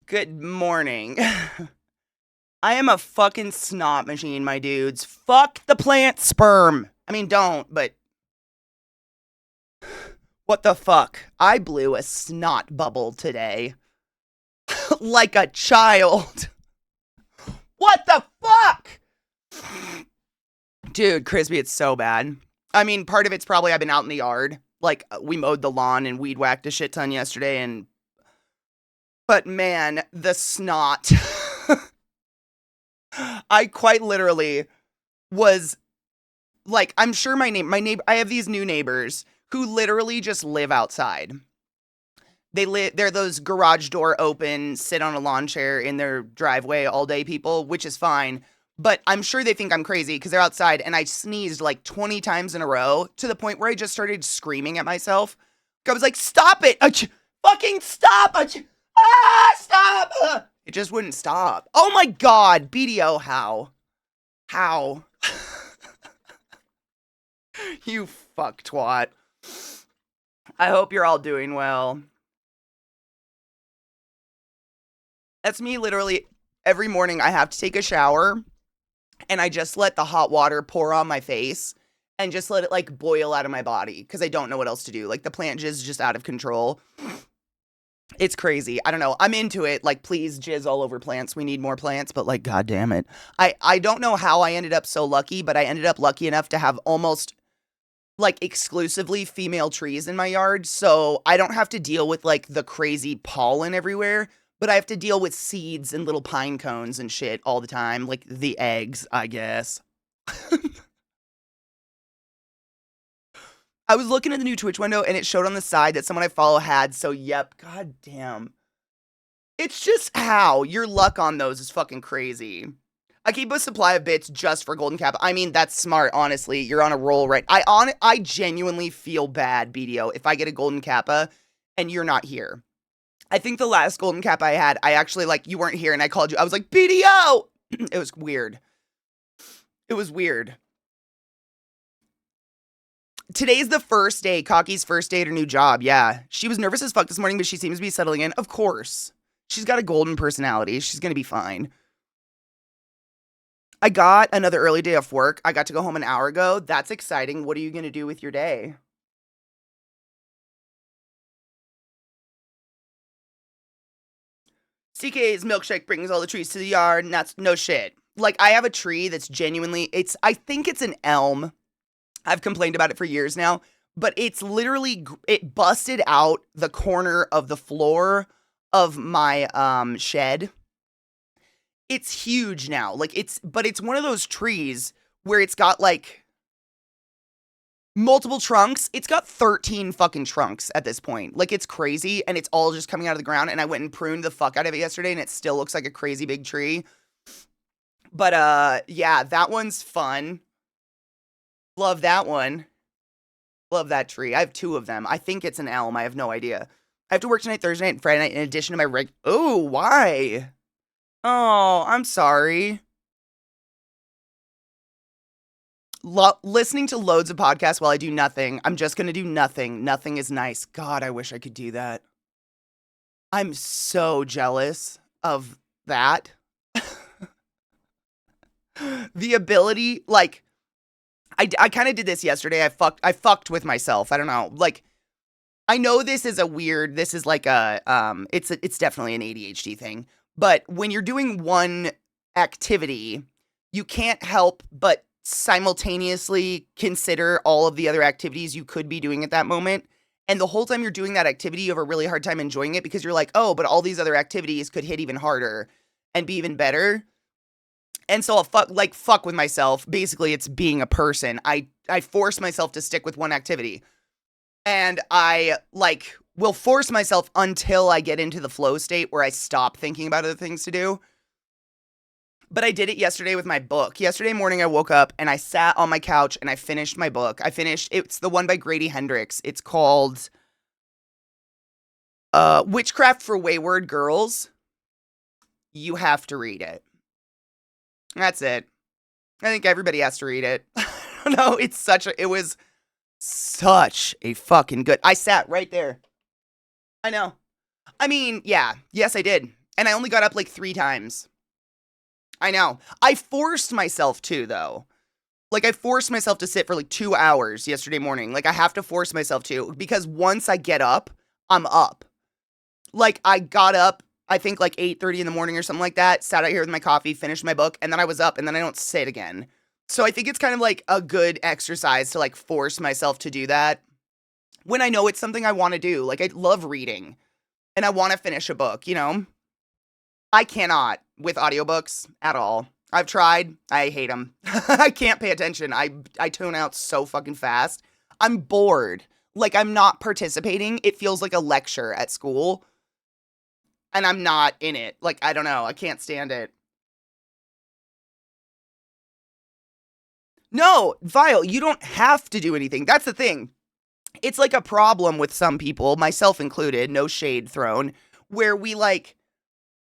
Good morning. I am a fucking snot machine, my dudes. Fuck the plant sperm. I mean, don't, but what the fuck? I blew a snot bubble today. Like a child. What the fuck? Dude, Crispy, it's so bad. I mean, part of it's probably I've been out in the yard. Like, we mowed the lawn and weed whacked a shit ton yesterday, but man, the snot. I quite literally was like, I'm sure my neighbor, I have these new neighbors who literally just live outside. They're those garage door open, sit on a lawn chair in their driveway all day people, which is fine. But I'm sure they think I'm crazy because they're outside, and I sneezed like 20 times in a row to the point where I just started screaming at myself. I was like, stop it! Fucking stop! Stop! It just wouldn't stop. Oh my god, BDO, how? How? You fuck twat. I hope you're all doing well. That's me literally every morning. I have to take a shower and I just let the hot water pour on my face and just let it like boil out of my body because I don't know what else to do. Like the plant jizz is just out of control. It's crazy. I don't know. I'm into it. Like, please jizz all over plants. We need more plants, but like, god damn it. I don't know how I ended up so lucky, but I ended up lucky enough to have almost like exclusively female trees in my yard. So I don't have to deal with like the crazy pollen everywhere, but I have to deal with seeds and little pine cones and shit all the time. Like the eggs, I guess. I was looking at the new Twitch window and it showed on the side that someone I follow had, so yep, god damn. It's just how. Your luck on those is fucking crazy. I keep a supply of bits just for Golden Kappa. I mean, that's smart, honestly. You're on a roll, right? I genuinely feel bad, BDO, if I get a Golden Kappa and you're not here. I think the last Golden Kappa I had, I actually, like, you weren't here and I called you. I was like, BDO! It was weird. It was weird. Today's the first day, Kaki's first day at her new job, yeah. She was nervous as fuck this morning, but she seems to be settling in. Of course. She's got a golden personality. She's gonna be fine. I got another early day off work. I got to go home an hour ago. That's exciting. What are you gonna do with your day? CK's milkshake brings all the trees to the yard, and that's no shit. Like, I have a tree that's genuinely, I think it's an elm. I've complained about it for years now, but it's literally, it busted out the corner of the floor of my shed. It's huge now. Like, but it's one of those trees where it's got like multiple trunks. It's got 13 fucking trunks at this point. Like, it's crazy, and it's all just coming out of the ground, and I went and pruned the fuck out of it yesterday, and it still looks like a crazy big tree. But, yeah, that one's fun. Love that one. Love that tree. I have two of them. I think it's an elm. I have no idea. I have to work tonight, Thursday night, and Friday night in addition to my Oh, why? Oh, I'm sorry. Listening to loads of podcasts while I do nothing. I'm just going to do nothing. Nothing is nice. God, I wish I could do that. I'm so jealous of that. The ability, like, I kind of did this yesterday. I fucked with myself. I don't know. Like, I know this is like it's definitely an ADHD thing. But when you're doing one activity, you can't help but simultaneously consider all of the other activities you could be doing at that moment. And the whole time you're doing that activity, you have a really hard time enjoying it because you're like, oh, but all these other activities could hit even harder and be even better. And so I'll fuck with myself. Basically, it's being a person. I force myself to stick with one activity. And I, like, will force myself until I get into the flow state where I stop thinking about other things to do. But I did it yesterday with my book. Yesterday morning, I woke up and I sat on my couch and I finished my book. It's the one by Grady Hendrix. It's called Witchcraft for Wayward Girls. You have to read it. That's it. I think everybody has to read it. I don't know. It was such a fucking good. I sat right there. I know. I mean, yeah. Yes, I did. And I only got up like 3 times. I know. I forced myself to, though. Like, I forced myself to sit for like 2 hours yesterday morning. Like, I have to force myself to, because once I get up, I'm up. Like, I got up, I think like 8:30 in the morning or something like that, sat out here with my coffee, finished my book, and then I was up, and then I don't sit again. So I think it's kind of like a good exercise to like force myself to do that when I know it's something I want to do. Like, I love reading, and I want to finish a book, you know? I cannot with audiobooks at all. I've tried. I hate them. I can't pay attention. I tune out so fucking fast. I'm bored. Like, I'm not participating. It feels like a lecture at school, and I'm not in it. Like, I don't know. I can't stand it. No, Vile, you don't have to do anything. That's the thing. It's like a problem with some people, myself included, no shade thrown, where we like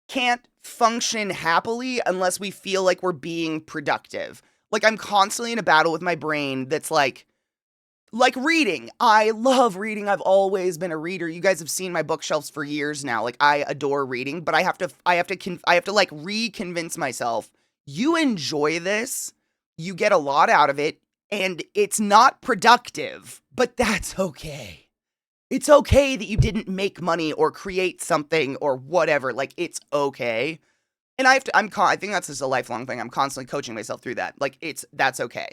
can't function happily unless we feel like we're being productive. Like, I'm constantly in a battle with my brain that's like reading. I love reading. I've always been a reader. You guys have seen my bookshelves for years now. Like, I adore reading, but I have to like reconvince myself, you enjoy this. You get a lot out of it, and it's not productive, but that's okay. It's okay that you didn't make money or create something or whatever. Like, it's okay. And I think that's just a lifelong thing. I'm constantly coaching myself through that. Like, that's okay.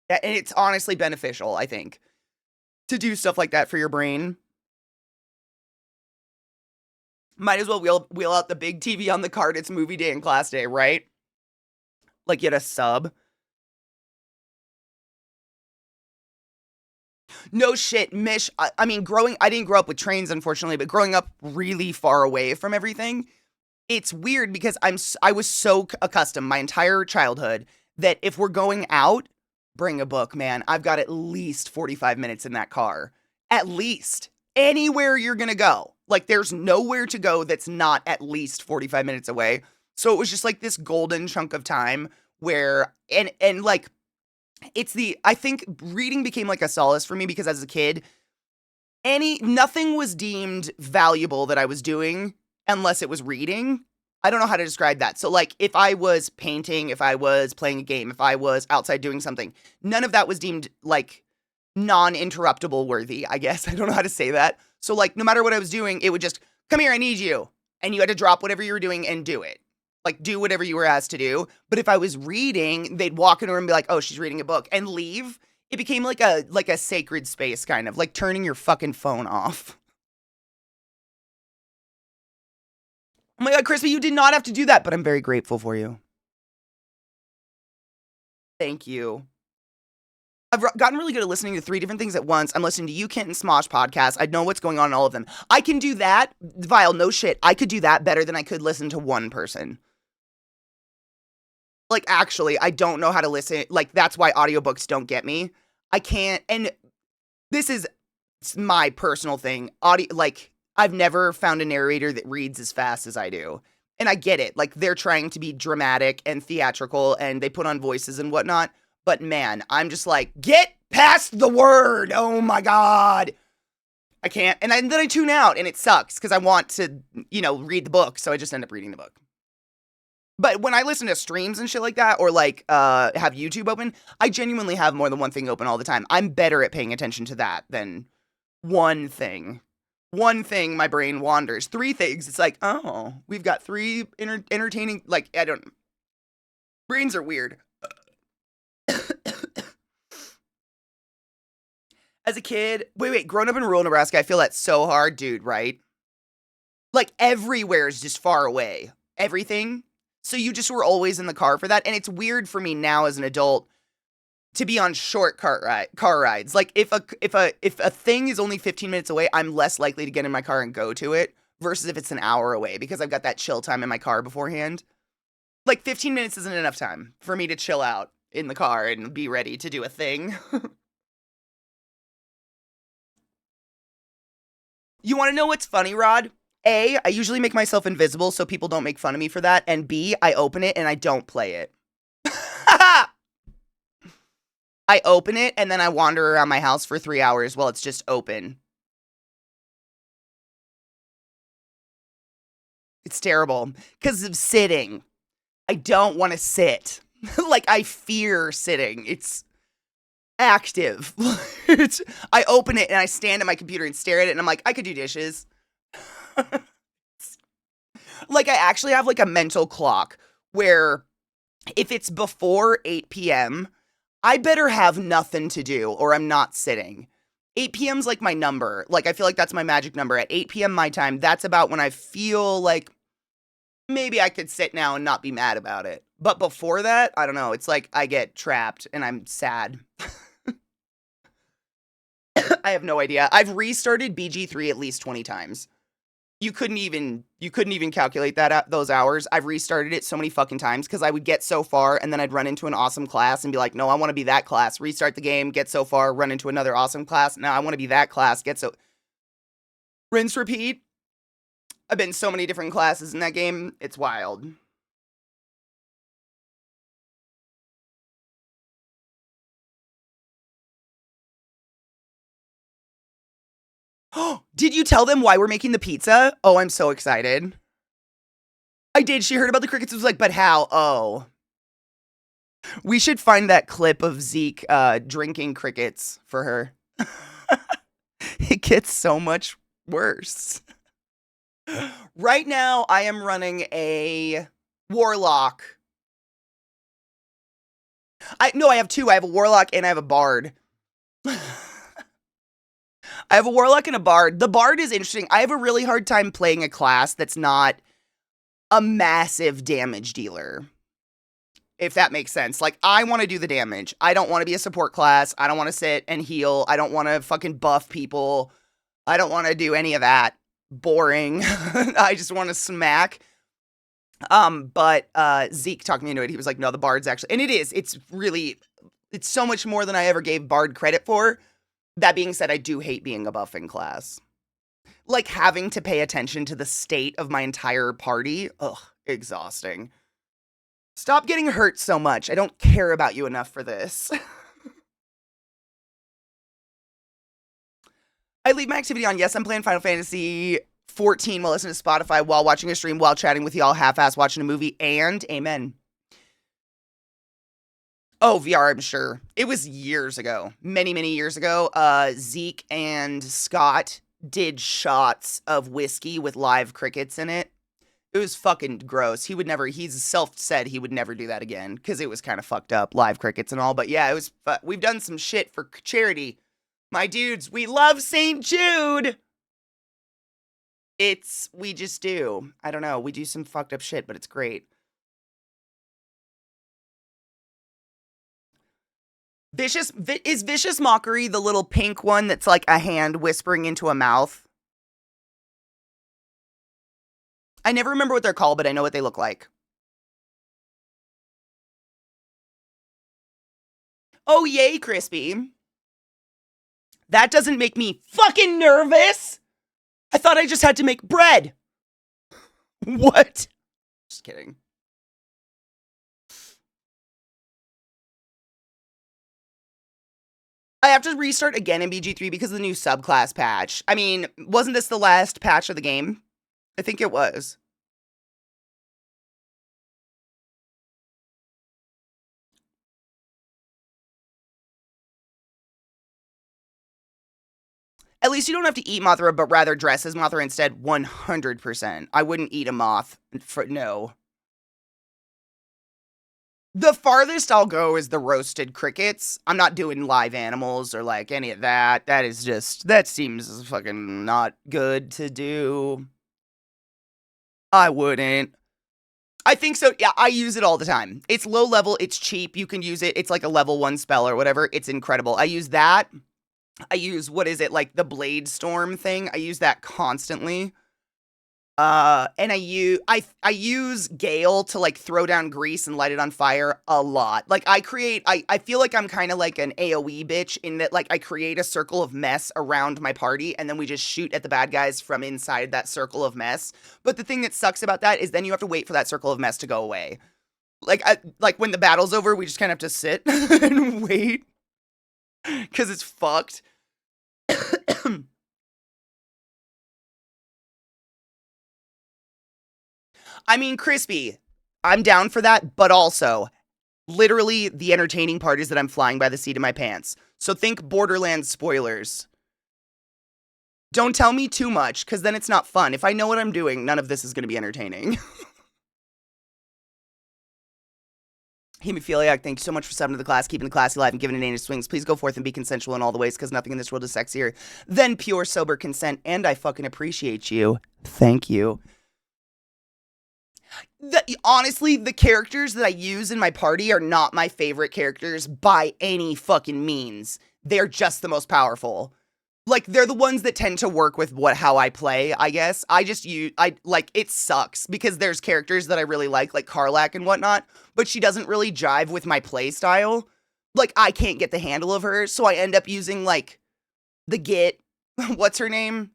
And it's honestly beneficial, I think, to do stuff like that for your brain. Might as well wheel out the big TV on the cart. It's movie day and class day, right? Like, get a sub. No shit, Mish. I mean, I didn't grow up with trains, unfortunately, but growing up really far away from everything, it's weird because I was so accustomed my entire childhood that if we're going out, bring a book, man. I've got at least 45 minutes in that car. At least. Anywhere you're gonna go. Like, there's nowhere to go that's not at least 45 minutes away. So it was just like this golden chunk of time where, and like, I think reading became like a solace for me because as a kid, nothing was deemed valuable that I was doing unless it was reading. I don't know how to describe that. So like, if I was painting, if I was playing a game, if I was outside doing something, none of that was deemed like non-interruptible worthy, I guess. I don't know how to say that. So like, no matter what I was doing, it would just, come here, I need you. And you had to drop whatever you were doing and do it. Like, do whatever you were asked to do. But if I was reading, they'd walk in a room and be like, oh, she's reading a book, and leave. It became like a sacred space, kind of like turning your fucking phone off. Oh my God, Crispy, you did not have to do that, but I'm very grateful for you. Thank you. I've gotten really good at listening to 3 different things at once. I'm listening to You, Kent, and Smosh podcasts. I know what's going on in all of them. I can do that. Vile, no shit. I could do that better than I could listen to one person. Like, actually, I don't know how to listen. Like, that's why audiobooks don't get me. I can't. And this is my personal thing. Like, I've never found a narrator that reads as fast as I do. And I get it. Like, they're trying to be dramatic and theatrical, and they put on voices and whatnot. But man, I'm just like, get past the word. Oh my God. I can't. And then I tune out, and it sucks because I want to, read the book. So I just end up reading the book. But when I listen to streams and shit like that, or like have YouTube open, I genuinely have more than one thing open all the time. I'm better at paying attention to that than one thing. One thing, my brain wanders. 3 things, it's like, oh, we've got 3 entertaining, like, I don't, brains are weird. As a kid, growing up in rural Nebraska, I feel that's so hard, dude, right? Like, everywhere is just far away. Everything. So you just were always in the car for that. And it's weird for me now as an adult to be on short car rides. Like, if a thing is only 15 minutes away, I'm less likely to get in my car and go to it versus if it's an hour away because I've got that chill time in my car beforehand. Like, 15 minutes isn't enough time for me to chill out in the car and be ready to do a thing. You want to know what's funny, Rod? A, I usually make myself invisible so people don't make fun of me for that. And B, I open it and I don't play it. I open it and then I wander around my house for 3 hours while it's just open. It's terrible because of sitting. I don't want to sit. Like, I fear sitting. It's active. I open it and I stand at my computer and stare at it and I'm like, I could do dishes. Like, I actually have like a mental clock where if it's before 8 p.m., I better have nothing to do or I'm not sitting. 8 p.m.'s like my number. Like, I feel like that's my magic number. At 8 p.m. my time, that's about when I feel like maybe I could sit now and not be mad about it. But before that, I don't know. It's like I get trapped and I'm sad. I have no idea. I've restarted BG3 at least 20 times. You couldn't even calculate that those hours. I've restarted it so many fucking times because I would get so far and then I'd run into an awesome class and be like, no, I want to be that class. Restart the game, get so far, run into another awesome class. Now I want to be that class, get so rinse repeat. I've been so many different classes in that game. It's wild. Did you tell them why we're making the pizza? Oh, I'm so excited. I did. She heard about the crickets and was like, but how? Oh. We should find that clip of Zeke drinking crickets for her. It gets so much worse. Right now, I am running a warlock. I have two. I have a warlock and I have a bard. I have a warlock and a bard. The bard is interesting. I have a really hard time playing a class that's not a massive damage dealer. If that makes sense. Like, I want to do the damage. I don't want to be a support class. I don't want to sit and heal. I don't want to fucking buff people. I don't want to do any of that. Boring. I just want to smack. But Zeke talked me into it. He was like, no, the bard's actually, and it is. It's so much more than I ever gave bard credit for. That being said, I do hate being a buffing class. Like, having to pay attention to the state of my entire party. Ugh, exhausting. Stop getting hurt so much. I don't care about you enough for this. I leave my activity on. Yes, I'm playing Final Fantasy 14 while listening to Spotify, while watching a stream, while chatting with y'all, half-ass watching a movie, and amen. Oh, VR, I'm sure. It was years ago. Many, many years ago. Zeke and Scott did shots of whiskey with live crickets in it. It was fucking gross. He's self-said he would never do that again because it was kind of fucked up, live crickets and all. But yeah, we've done some shit for charity. My dudes, we love St. Jude. We just do. I don't know. We do some fucked up shit, but it's great. Is Vicious Mockery the little pink one that's like a hand whispering into a mouth? I never remember what they're called, but I know what they look like. Oh, yay, Crispy. That doesn't make me fucking nervous. I thought I just had to make bread. What? Just kidding. I have to restart again in BG3 because of the new subclass patch. I mean, wasn't this the last patch of the game? I think it was. At least you don't have to eat Mothra, but rather dress as Mothra instead. 100%. I wouldn't eat a moth. No. The farthest I'll go is the roasted crickets. I'm not doing live animals or like any of that. That seems fucking not good to do. I wouldn't. I think so. Yeah, I use it all the time. It's low level. It's cheap. You can use it. It's like a level 1 spell or whatever. It's incredible. I use that. I use, what is it, like the Blade Storm thing? I use that constantly. And I use Gale to like throw down grease and light it on fire a lot. Like I feel like I'm kind of like an AoE bitch in that like I create a circle of mess around my party and then we just shoot at the bad guys from inside that circle of mess. But the thing that sucks about that is then you have to wait for that circle of mess to go away. Like when the battle's over, we just kind of have to sit and wait. Because it's fucked. I mean, crispy. I'm down for that, but also, literally, the entertaining part is that I'm flying by the seat of my pants. So think Borderlands spoilers. Don't tell me too much, because then it's not fun. If I know what I'm doing, none of this is going to be entertaining. Hemophiliac, thank you so much for subbing to the class, keeping the classy alive and giving it native swings. Please go forth and be consensual in all the ways, because nothing in this world is sexier than pure, sober consent, and I fucking appreciate you. Thank you. Honestly, the characters that I use in my party are not my favorite characters by any fucking means. They're just the most powerful. Like, they're the ones that tend to work with how I play, I guess. It sucks, because there's characters that I really like Karlak and whatnot, but she doesn't really jive with my play style. Like, I can't get the handle of her, so I end up using, like, the Git, what's her name?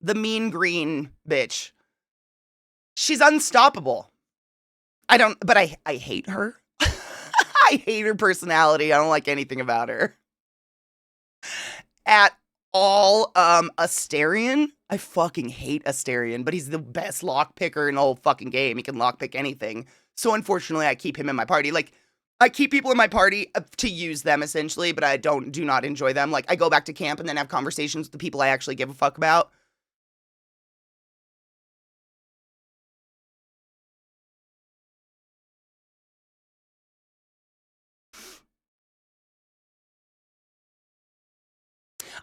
The mean green bitch. She's unstoppable. But I hate her. I hate her personality. I don't like anything about her. At all, Asterion. I fucking hate Asterion, but he's the best lockpicker in the whole fucking game. He can lockpick anything. So unfortunately, I keep him in my party. Like, I keep people in my party to use them, essentially, but I do not enjoy them. Like, I go back to camp and then have conversations with the people I actually give a fuck about.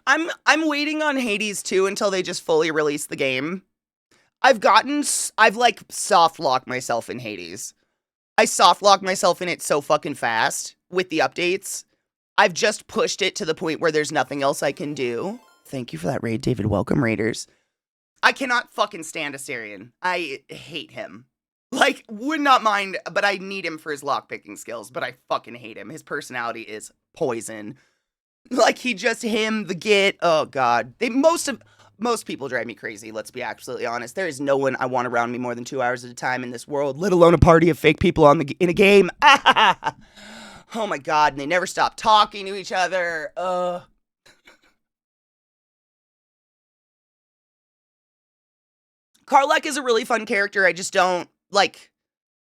I'm waiting on Hades 2 until they just fully release the game. I've like soft locked myself in Hades. I soft locked myself in it so fucking fast with the updates. I've just pushed it to the point where there's nothing else I can do. Thank you for that raid, David. Welcome, raiders. I cannot fucking stand Asterion. I hate him. Like, would not mind, but I need him for his lockpicking skills, but I fucking hate him. His personality is poison. Like, the Git, oh god. Most people drive me crazy, let's be absolutely honest. There is no one I want around me more than 2 hours at a time in this world, let alone a party of fake people in a game. Oh my god, and they never stop talking to each other. Karlak is a really fun character, I just don't, like,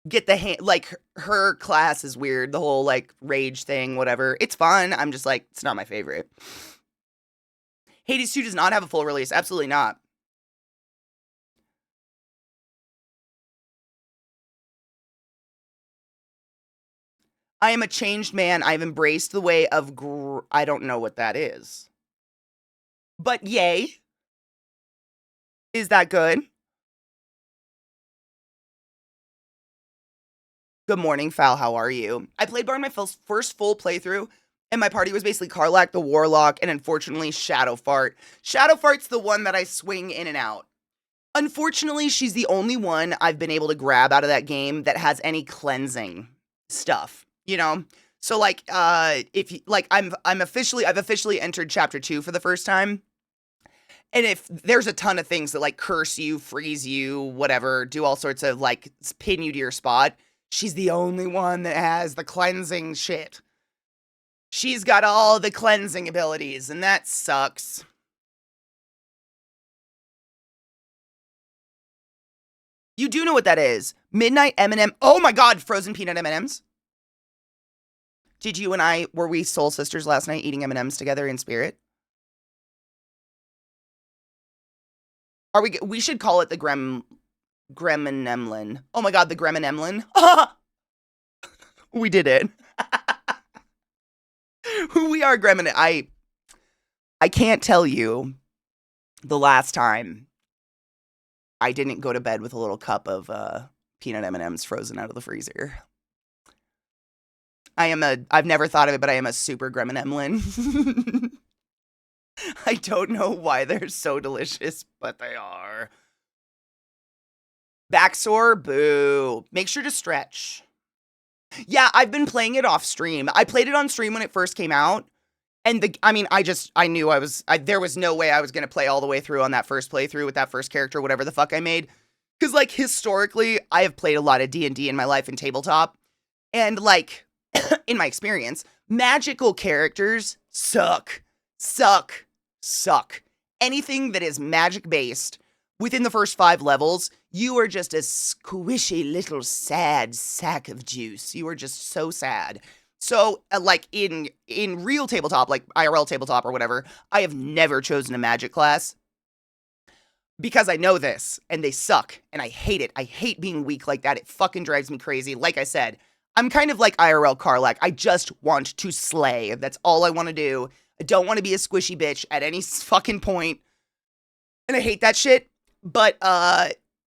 get her class is weird, the whole, like, rage thing, whatever. It's fun, I'm just like, it's not my favorite. Hades 2 does not have a full release, absolutely not. I am a changed man, I've embraced the way of I don't know what that is. But yay. Is that good? Good morning, Fal. How are you? I played Bard my first full playthrough, and my party was basically Karlak the Warlock, and unfortunately, Shadowfart. Shadowfart's the one that I swing in and out. Unfortunately, she's the only one I've been able to grab out of that game that has any cleansing stuff, you know? So, like, if you, like, I've officially entered chapter 2 for the first time. And if there's a ton of things that, like, curse you, freeze you, whatever, do all sorts of, like, pin you to your spot, she's the only one that has the cleansing shit. She's got all the cleansing abilities, and that sucks. You do know what that is. Midnight M&M. Oh my god, frozen peanut M&Ms. Did you and I, were we soul sisters last night eating M&Ms together in spirit? We should call it the Gremlin. Oh my god, the Gremlin. We did it. We are Gremlin. I can't tell you the last time I didn't go to bed with a little cup of peanut M&Ms frozen out of the freezer. I've never thought of it, but I am a super Gremlin. I don't know why they're so delicious, but they are. Back sore? Boo. Make sure to stretch. Yeah, I've been playing it off stream. I played it on stream when it first came out. And I knew there was no way I was going to play all the way through on that first playthrough with that first character, whatever the fuck I made. Because, like, historically, I have played a lot of D&D in my life in tabletop. And, like, in my experience, magical characters suck. Anything that is magic-based within the first 5 levels, you are just a squishy little sad sack of juice. You are just so sad. So, like in real tabletop, like IRL tabletop or whatever, I have never chosen a magic class because I know this and they suck and I hate it. I hate being weak like that. It fucking drives me crazy. Like I said, I'm kind of like IRL Karlak. I just want to slay. That's all I want to do. I don't want to be a squishy bitch at any fucking point. And I hate that shit. But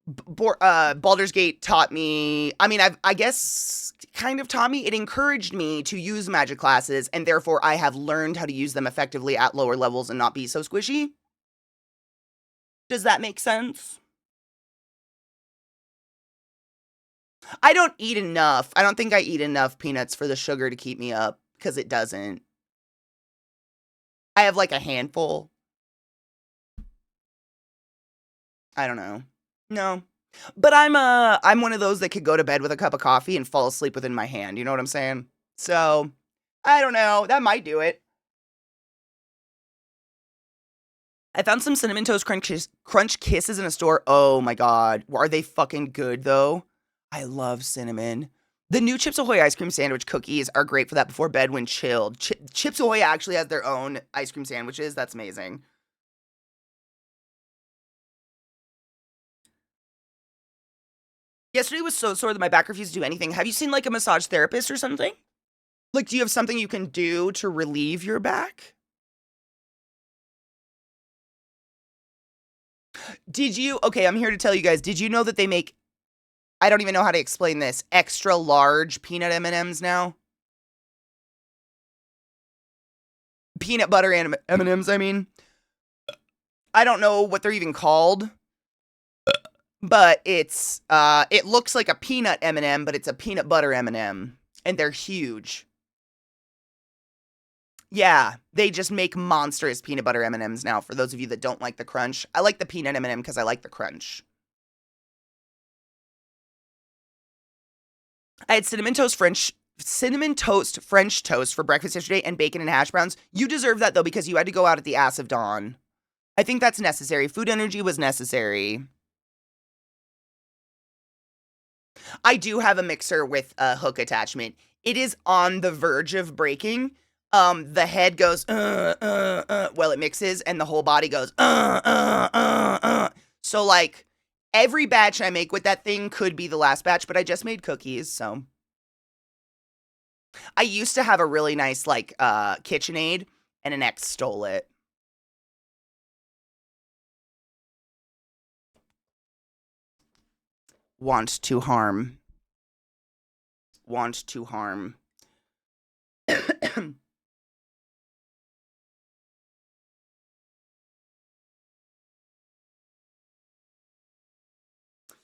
Baldur's Gate taught me, I mean, I guess kind of taught me, it encouraged me to use magic classes, and therefore I have learned how to use them effectively at lower levels and not be so squishy. Does that make sense? I don't eat enough. I don't think I eat enough peanuts for the sugar to keep me up, because it doesn't. I have like a handful. I don't know. No. But I'm one of those that could go to bed with a cup of coffee and fall asleep within my hand. You know what I'm saying? So, I don't know. That might do it. I found some Cinnamon Toast Crunch Kisses in a store. Oh my god. Are they fucking good though? I love cinnamon. The new Chips Ahoy ice cream sandwich cookies are great for that before bed when chilled. Chips Ahoy actually has their own ice cream sandwiches. That's amazing. Yesterday was so sore that my back refused to do anything. Have you seen like a massage therapist or something? Like, do you have something you can do to relieve your back? Did you? Okay, I'm here to tell you guys. Did you know that they make, I don't even know how to explain this, extra large peanut M&Ms now? Peanut butter M&Ms, I mean. I don't know what they're even called. But it's it looks like a peanut M&M, but it's a peanut butter M&M, and they're huge. Yeah, they just make monstrous peanut butter M&Ms now. For those of you that don't like the crunch, I like the peanut M&M because I like the crunch. I had cinnamon toast French toast for breakfast yesterday, and bacon and hash browns. You deserve that though because you had to go out at the ass of dawn. I think that's necessary. Food energy was necessary. I do have a mixer with a hook attachment. It is on the verge of breaking. The head goes, while it mixes, and the whole body goes, So, like, every batch I make with that thing could be the last batch, but I just made cookies, so. I used to have a really nice, like, KitchenAid, and an ex stole it. Want to harm. Want to harm.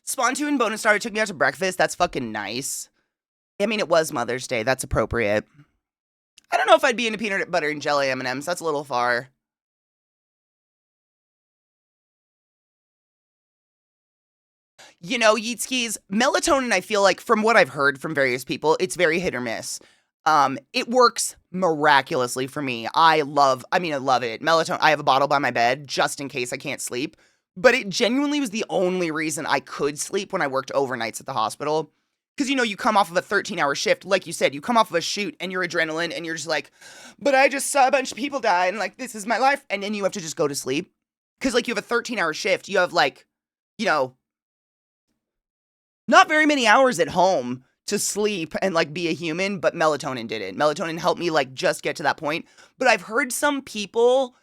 Spontoon bonus star took me out to breakfast. That's fucking nice. I mean, it was Mother's Day. That's appropriate. I don't know if I'd be into peanut butter and jelly M&Ms. That's a little far. You know, Yeetskis, melatonin, I feel like, from what I've heard from various people, it's very hit or miss. It works miraculously for me. I love it. Melatonin, I have a bottle by my bed just in case I can't sleep. But it genuinely was the only reason I could sleep when I worked overnights at the hospital. Because, you know, you come off of a 13-hour shift. Like you said, you come off of a shoot and you're adrenaline and you're just like, but I just saw a bunch of people die and, like, this is my life. And then you have to just go to sleep. Because, like, you have a 13-hour shift. You have, like, you know, not very many hours at home to sleep and, like, be a human. But melatonin did it. Melatonin helped me, like, just get to that point. But I've heard some people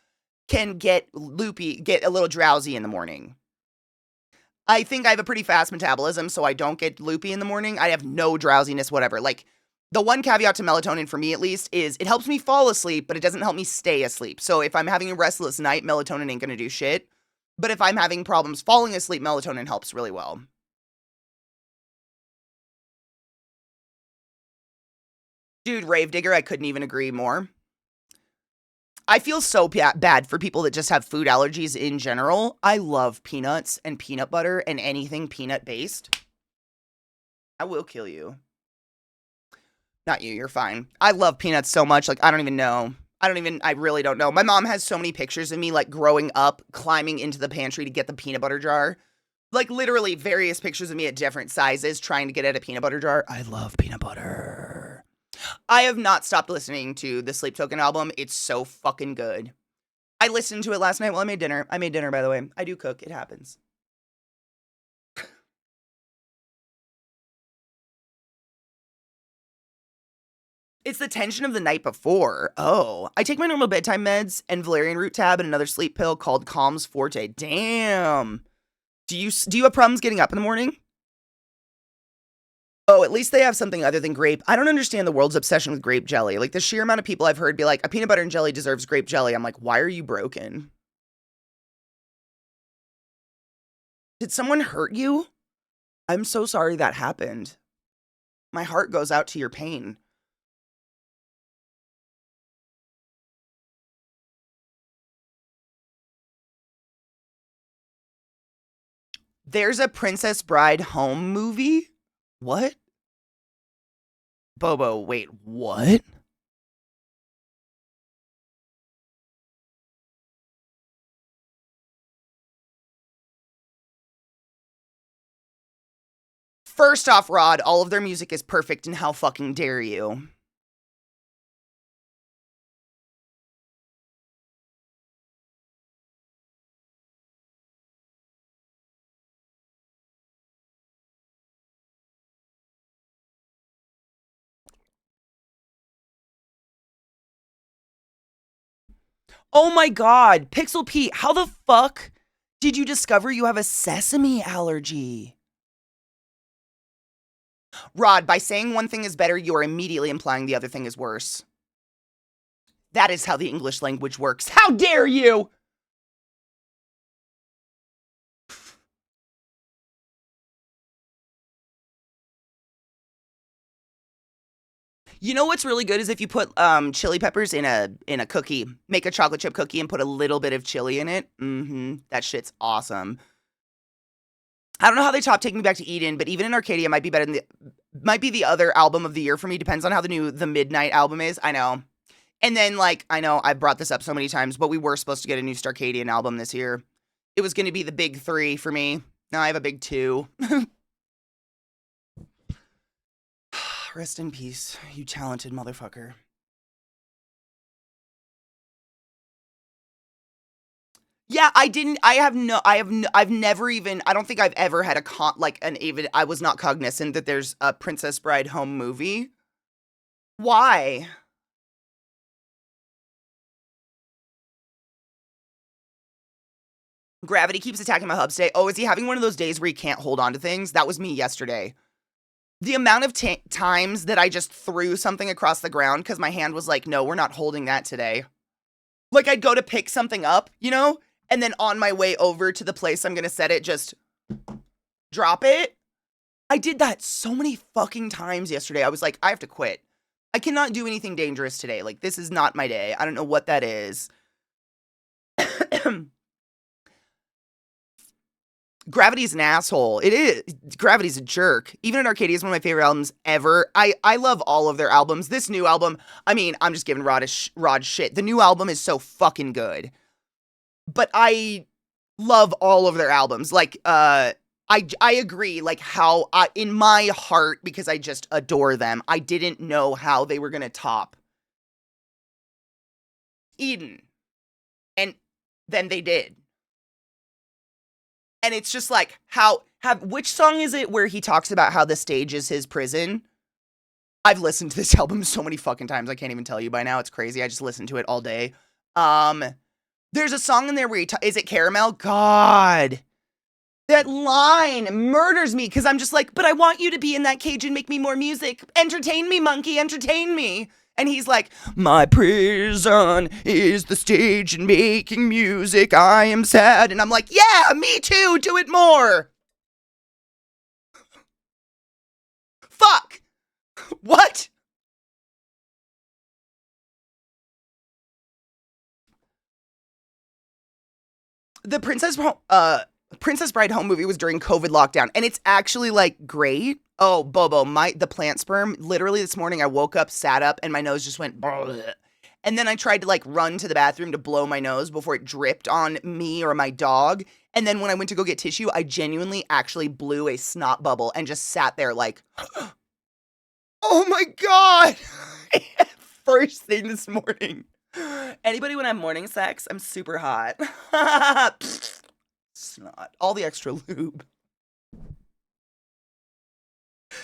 can get loopy, get a little drowsy in the morning. I think I have a pretty fast metabolism, so I don't get loopy in the morning. I have no drowsiness, whatever. Like, the one caveat to melatonin, for me at least, is it helps me fall asleep, but it doesn't help me stay asleep. So if I'm having a restless night, melatonin ain't gonna do shit. But if I'm having problems falling asleep, melatonin helps really well. Dude, Rave Digger, I couldn't even agree more. I feel so bad for people that just have food allergies in general. I love peanuts and peanut butter and anything peanut based. I will kill you. Not you, you're fine. I love peanuts so much, like, I don't even know. I really don't know. My mom has so many pictures of me like growing up, climbing into the pantry to get the peanut butter jar. Like literally various pictures of me at different sizes trying to get at a peanut butter jar. I love peanut butter. I have not stopped listening to the Sleep Token album. It's so fucking good. I listened to it last night while I made dinner. I made dinner, by the way. I do cook. It happens. It's the tension of the night before. Oh, I take my normal bedtime meds and valerian root tab and another sleep pill called Calms Forte. Damn. Do you have problems getting up in the morning? Oh, at least they have something other than grape. I don't understand the world's obsession with grape jelly. Like the sheer amount of people I've heard be like, a peanut butter and jelly deserves grape jelly. I'm like, why are you broken? Did someone hurt you? I'm so sorry that happened. My heart goes out to your pain. There's a Princess Bride home movie? What? Bobo, wait, what? First off, Rod, all of their music is perfect, and how fucking dare you? Oh my god, Pixel Pete, how the fuck did you discover you have a sesame allergy? Rod, by saying one thing is better, you are immediately implying the other thing is worse. That is how the English language works. How dare you? You know what's really good is if you put chili peppers in a cookie. Make a chocolate chip cookie and put a little bit of chili in it. That shit's awesome. I don't know how they top Take Me Back to Eden, but even in Arcadia might be better than might be the other album of the year for me. Depends on how the Midnight album is. I know. And then like I know I've brought this up so many times, but we were supposed to get a new Starcadian album this year. It was going to be the big 3 for me. Now I have a big 2. Rest in peace, you talented motherfucker. Yeah, I've never even, I don't think I've ever had I was not cognizant that there's a Princess Bride home movie. Why? Gravity keeps attacking my hub state. Oh, is he having one of those days where he can't hold on to things? That was me yesterday. The amount of times that I just threw something across the ground because my hand was like, no, we're not holding that today. Like I'd go to pick something up, you know? And then on my way over to the place I'm going to set it, just drop it. I did that so many fucking times yesterday. I was like, I have to quit. I cannot do anything dangerous today. Like, this is not my day. I don't know what that is. Gravity's an asshole. It is. Gravity's a jerk. Even in Arcadia is one of my favorite albums ever. I love all of their albums. This new album, I mean, I'm just giving Rod shit. The new album is so fucking good. But I love all of their albums. Like, I agree, like, how, in my heart, because I just adore them, I didn't know how they were gonna top Eden. And then they did. And it's just like, which song is it where he talks about how the stage is his prison? I've listened to this album so many fucking times, I can't even tell you by now. It's crazy. I just listened to it all day. There's a song in there where is it Caramel? God. That line murders me because I'm just like, but I want you to be in that cage and make me more music. Entertain me, monkey, entertain me. And he's like, my prison is the stage and making music. I am sad. And I'm like, yeah, me too. Do it more. Fuck. What? The Princess Bride home movie was during COVID lockdown, and it's actually like great. Oh, Bobo, the plant sperm. Literally this morning, I woke up, sat up, and my nose just went. Bleh. And then I tried to like run to the bathroom to blow my nose before it dripped on me or my dog. And then when I went to go get tissue, I genuinely actually blew a snot bubble and just sat there like, oh my God. First thing this morning. Anybody when I'm morning sex, I'm super hot. Snot. All the extra lube.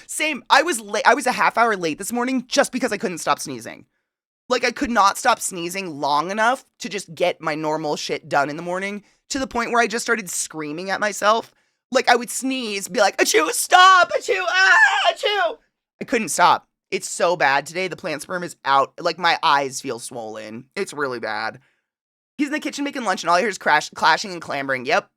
Same. I was late. I was a half hour late this morning just because I couldn't stop sneezing. Like, I could not stop sneezing long enough to just get my normal shit done in the morning, to the point where I just started screaming at myself. Like, I would sneeze, be like, achoo, stop, achoo, ah, achoo. I couldn't stop. It's so bad today. The plant sperm is out. Like, my eyes feel swollen. It's really bad. He's in the kitchen making lunch, and all I hear is clashing and clambering. Yep.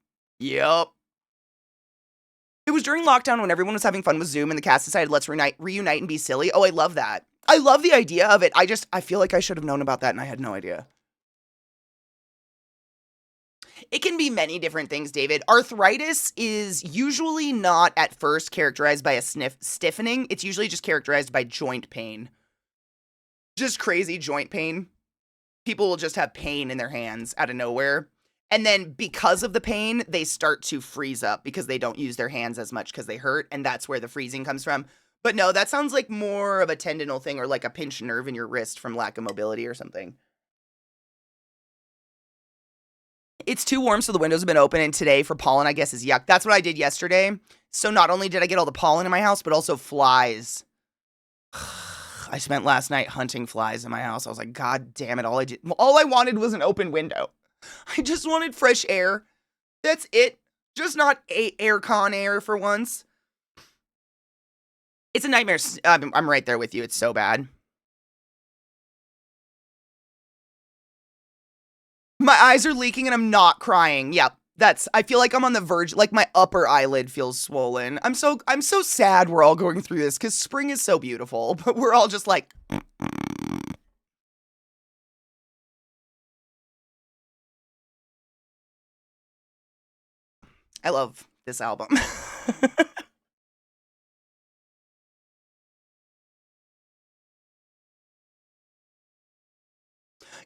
It was during lockdown when everyone was having fun with Zoom, and the cast decided, let's reunite and be silly. Oh, I love that. I love the idea of it. I feel like I should have known about that, and I had no idea. It can be many different things, David. Arthritis is usually not at first characterized by a stiffening. It's usually just characterized by joint pain. Just crazy joint pain. People will just have pain in their hands out of nowhere. And then because of the pain, they start to freeze up because they don't use their hands as much because they hurt. And that's where the freezing comes from. But no, that sounds like more of a tendinal thing, or like a pinched nerve in your wrist from lack of mobility or something. It's too warm, so the windows have been open, and today for pollen, I guess, is yuck. That's what I did yesterday. So not only did I get all the pollen in my house, but also flies. I spent last night hunting flies in my house. I was like, God damn it, all I wanted was an open window. I just wanted fresh air. That's it. Just not aircon air for once. It's a nightmare. I'm right there with you. It's so bad. My eyes are leaking and I'm not crying. Yep. I feel like I'm on the verge, like my upper eyelid feels swollen. I'm so sad we're all going through this because spring is so beautiful, but we're all just like. I love this album.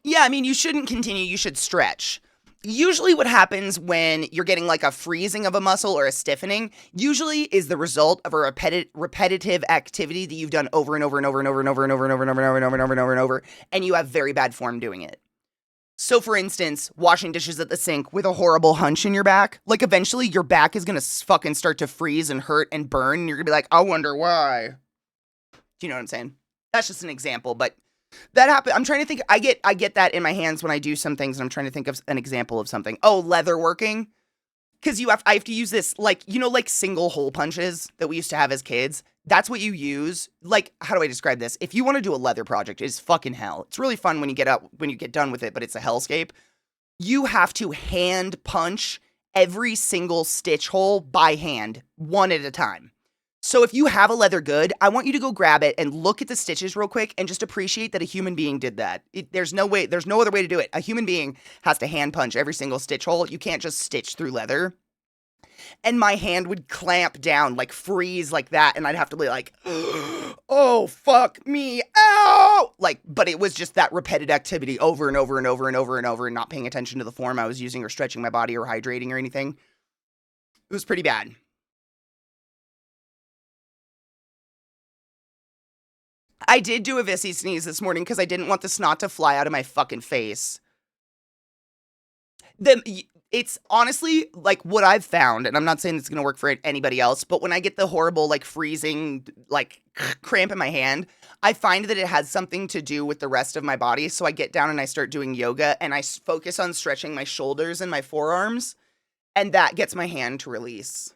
Yeah, I mean, you shouldn't continue. You should stretch. Usually what happens when you're getting like a freezing of a muscle or a stiffening usually is the result of a repetitive activity that you've done over and over and over and over and over and over and over and over and over and over and over and over and over, and you have very bad form doing it. So for instance, washing dishes at the sink with a horrible hunch in your back, like eventually your back is going to fucking start to freeze and hurt and burn, and you're going to be like, I wonder why. Do you know what I'm saying? That's just an example, but that happened. I'm trying to think. I get that in my hands when I do some things, and I'm trying to think of an example of something. Oh, leather working. Because I have to use this, like, like single hole punches that we used to have as kids. That's what you use. Like, how do I describe this? If you want to do a leather project, it's fucking hell. It's really fun when you get done with it, but it's a hellscape. You have to hand punch every single stitch hole by hand, one at a time. So if you have a leather good, I want you to go grab it and look at the stitches real quick and just appreciate that a human being did that. There's no other way to do it. A human being has to hand punch every single stitch hole. You can't just stitch through leather. And my hand would clamp down, like freeze like that, and I'd have to be like, oh, fuck me, ow! Like, but it was just that repeated activity over and over and over and over and over, and not paying attention to the form I was using or stretching my body or hydrating or anything. It was pretty bad. I did do a Vissy sneeze this morning because I didn't want the snot to fly out of my fucking face. It's honestly like what I've found, and I'm not saying it's going to work for anybody else, but when I get the horrible, like freezing, like cramp in my hand, I find that it has something to do with the rest of my body. So I get down and I start doing yoga and I focus on stretching my shoulders and my forearms, and that gets my hand to release.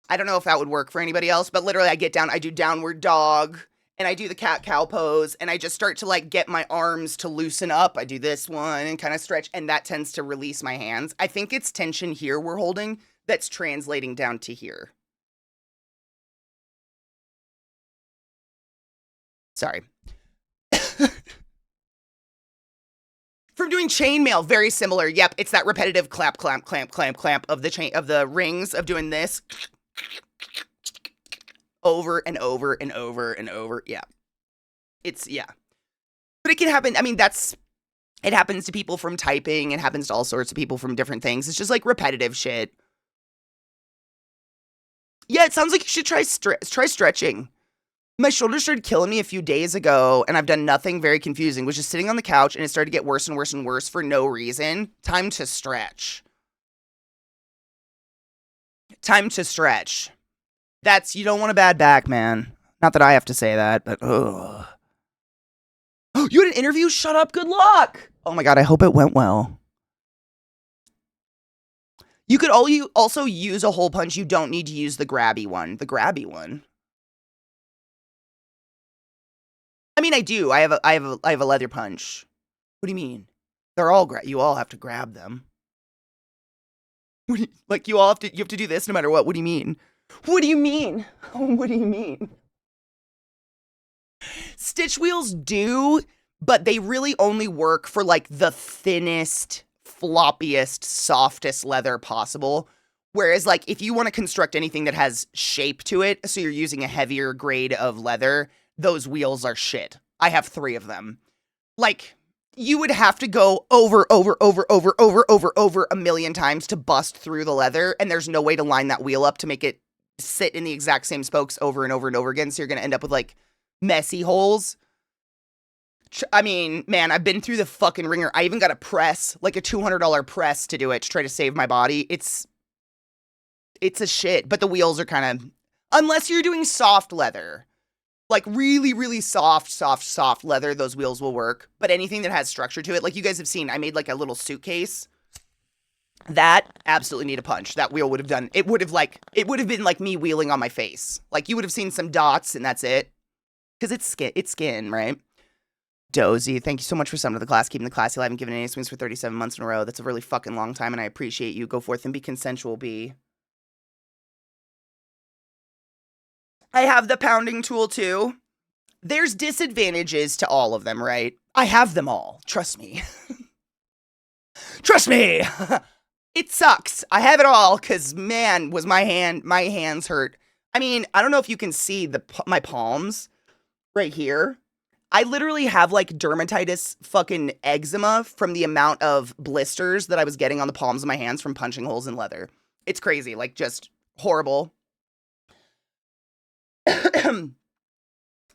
I don't know if that would work for anybody else, but literally I get down, I do downward dog, and I do the cat-cow pose, and I just start to like get my arms to loosen up. I do this one and kind of stretch, and that tends to release my hands. I think it's tension here we're holding that's translating down to here. Sorry. From doing chainmail, very similar. Yep, it's that repetitive clamp, clamp, clamp, clamp, clamp of the rings of doing this. Over and over and over and over. Yeah. It's, yeah. But it can happen. I mean, it happens to people from typing. It happens to all sorts of people from different things. It's just like repetitive shit. Yeah, it sounds like you should try stretching. My shoulder started killing me a few days ago, and I've done nothing very confusing. Was just sitting on the couch, and it started to get worse and worse and worse for no reason. Time to stretch. Time to stretch. You don't want a bad back, man. Not that I have to say that, but ugh. Oh, you had an interview? Shut up. Good luck. Oh my God, I hope it went well. You could also use a hole punch. You don't need to use the grabby one. The grabby one. I mean, I do. I have a leather punch. What do you mean? They're all you all have to grab them. Like you have to do this no matter what. What do you mean? What do you mean? What do you mean? Stitch wheels do, but they really only work for like the thinnest, floppiest, softest leather possible. Whereas like if you want to construct anything that has shape to it, so you're using a heavier grade of leather, those wheels are shit. I have 3 of them. Like, you would have to go over a million times to bust through the leather, and there's no way to line that wheel up to make it sit in the exact same spokes over and over and over again, so you're going to end up with, like, messy holes. I mean, man, I've been through the fucking ringer. I even got a press, like a $200 press to do it to try to save my body. It's a shit, but the wheels are kind of... Unless you're doing soft leather. Like, really, really soft leather, those wheels will work. But anything that has structure to it, like you guys have seen, I made, like, a little suitcase. That absolutely need a punch. That wheel would have done... It would have been, like, me wheeling on my face. Like, you would have seen some dots, and that's it. Because it's skin, right? Dozy, thank you so much for summoning the class, keeping the classy alive and giving any swings for 37 months in a row. That's a really fucking long time, and I appreciate you. Go forth and be consensual, B. I have the pounding tool, too. There's disadvantages to all of them, right? I have them all. Trust me. Trust me! It sucks. I have it all, because, man, was my hands hurt. I mean, I don't know if you can see my palms right here. I literally have, like, dermatitis fucking eczema from the amount of blisters that I was getting on the palms of my hands from punching holes in leather. It's crazy. Like, just horrible.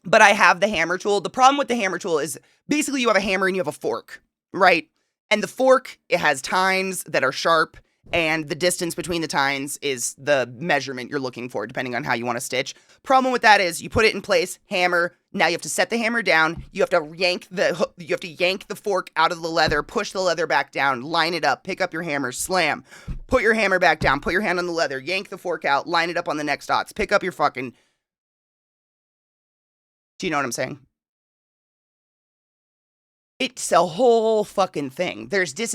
But I have the hammer tool. The problem with the hammer tool is basically you have a hammer and you have a fork, right? And the fork, it has tines that are sharp, and the distance between the tines is the measurement you're looking for, depending on how you want to stitch. Problem with that is you put it in place, hammer. Now you have to set the hammer down. You have to yank the fork out of the leather, push the leather back down, line it up, pick up your hammer, slam, put your hammer back down, put your hand on the leather, yank the fork out, line it up on the next dots, pick up your fucking... Do you know what I'm saying? It's a whole fucking thing.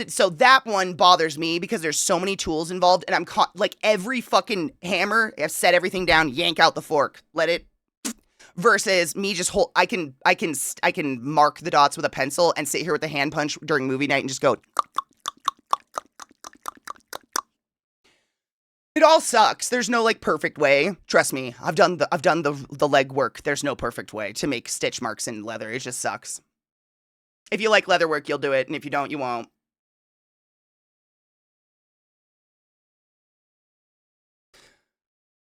So that one bothers me because there's so many tools involved, and I'm like every fucking hammer, I've set everything down, yank out the fork, let it, versus me just I can mark the dots with a pencil and sit here with the hand punch during movie night and just go. It all sucks. There's no like perfect way. Trust me, I've done the leg work. There's no perfect way to make stitch marks in leather. It just sucks. If you like leather work, you'll do it, and if you don't, you won't.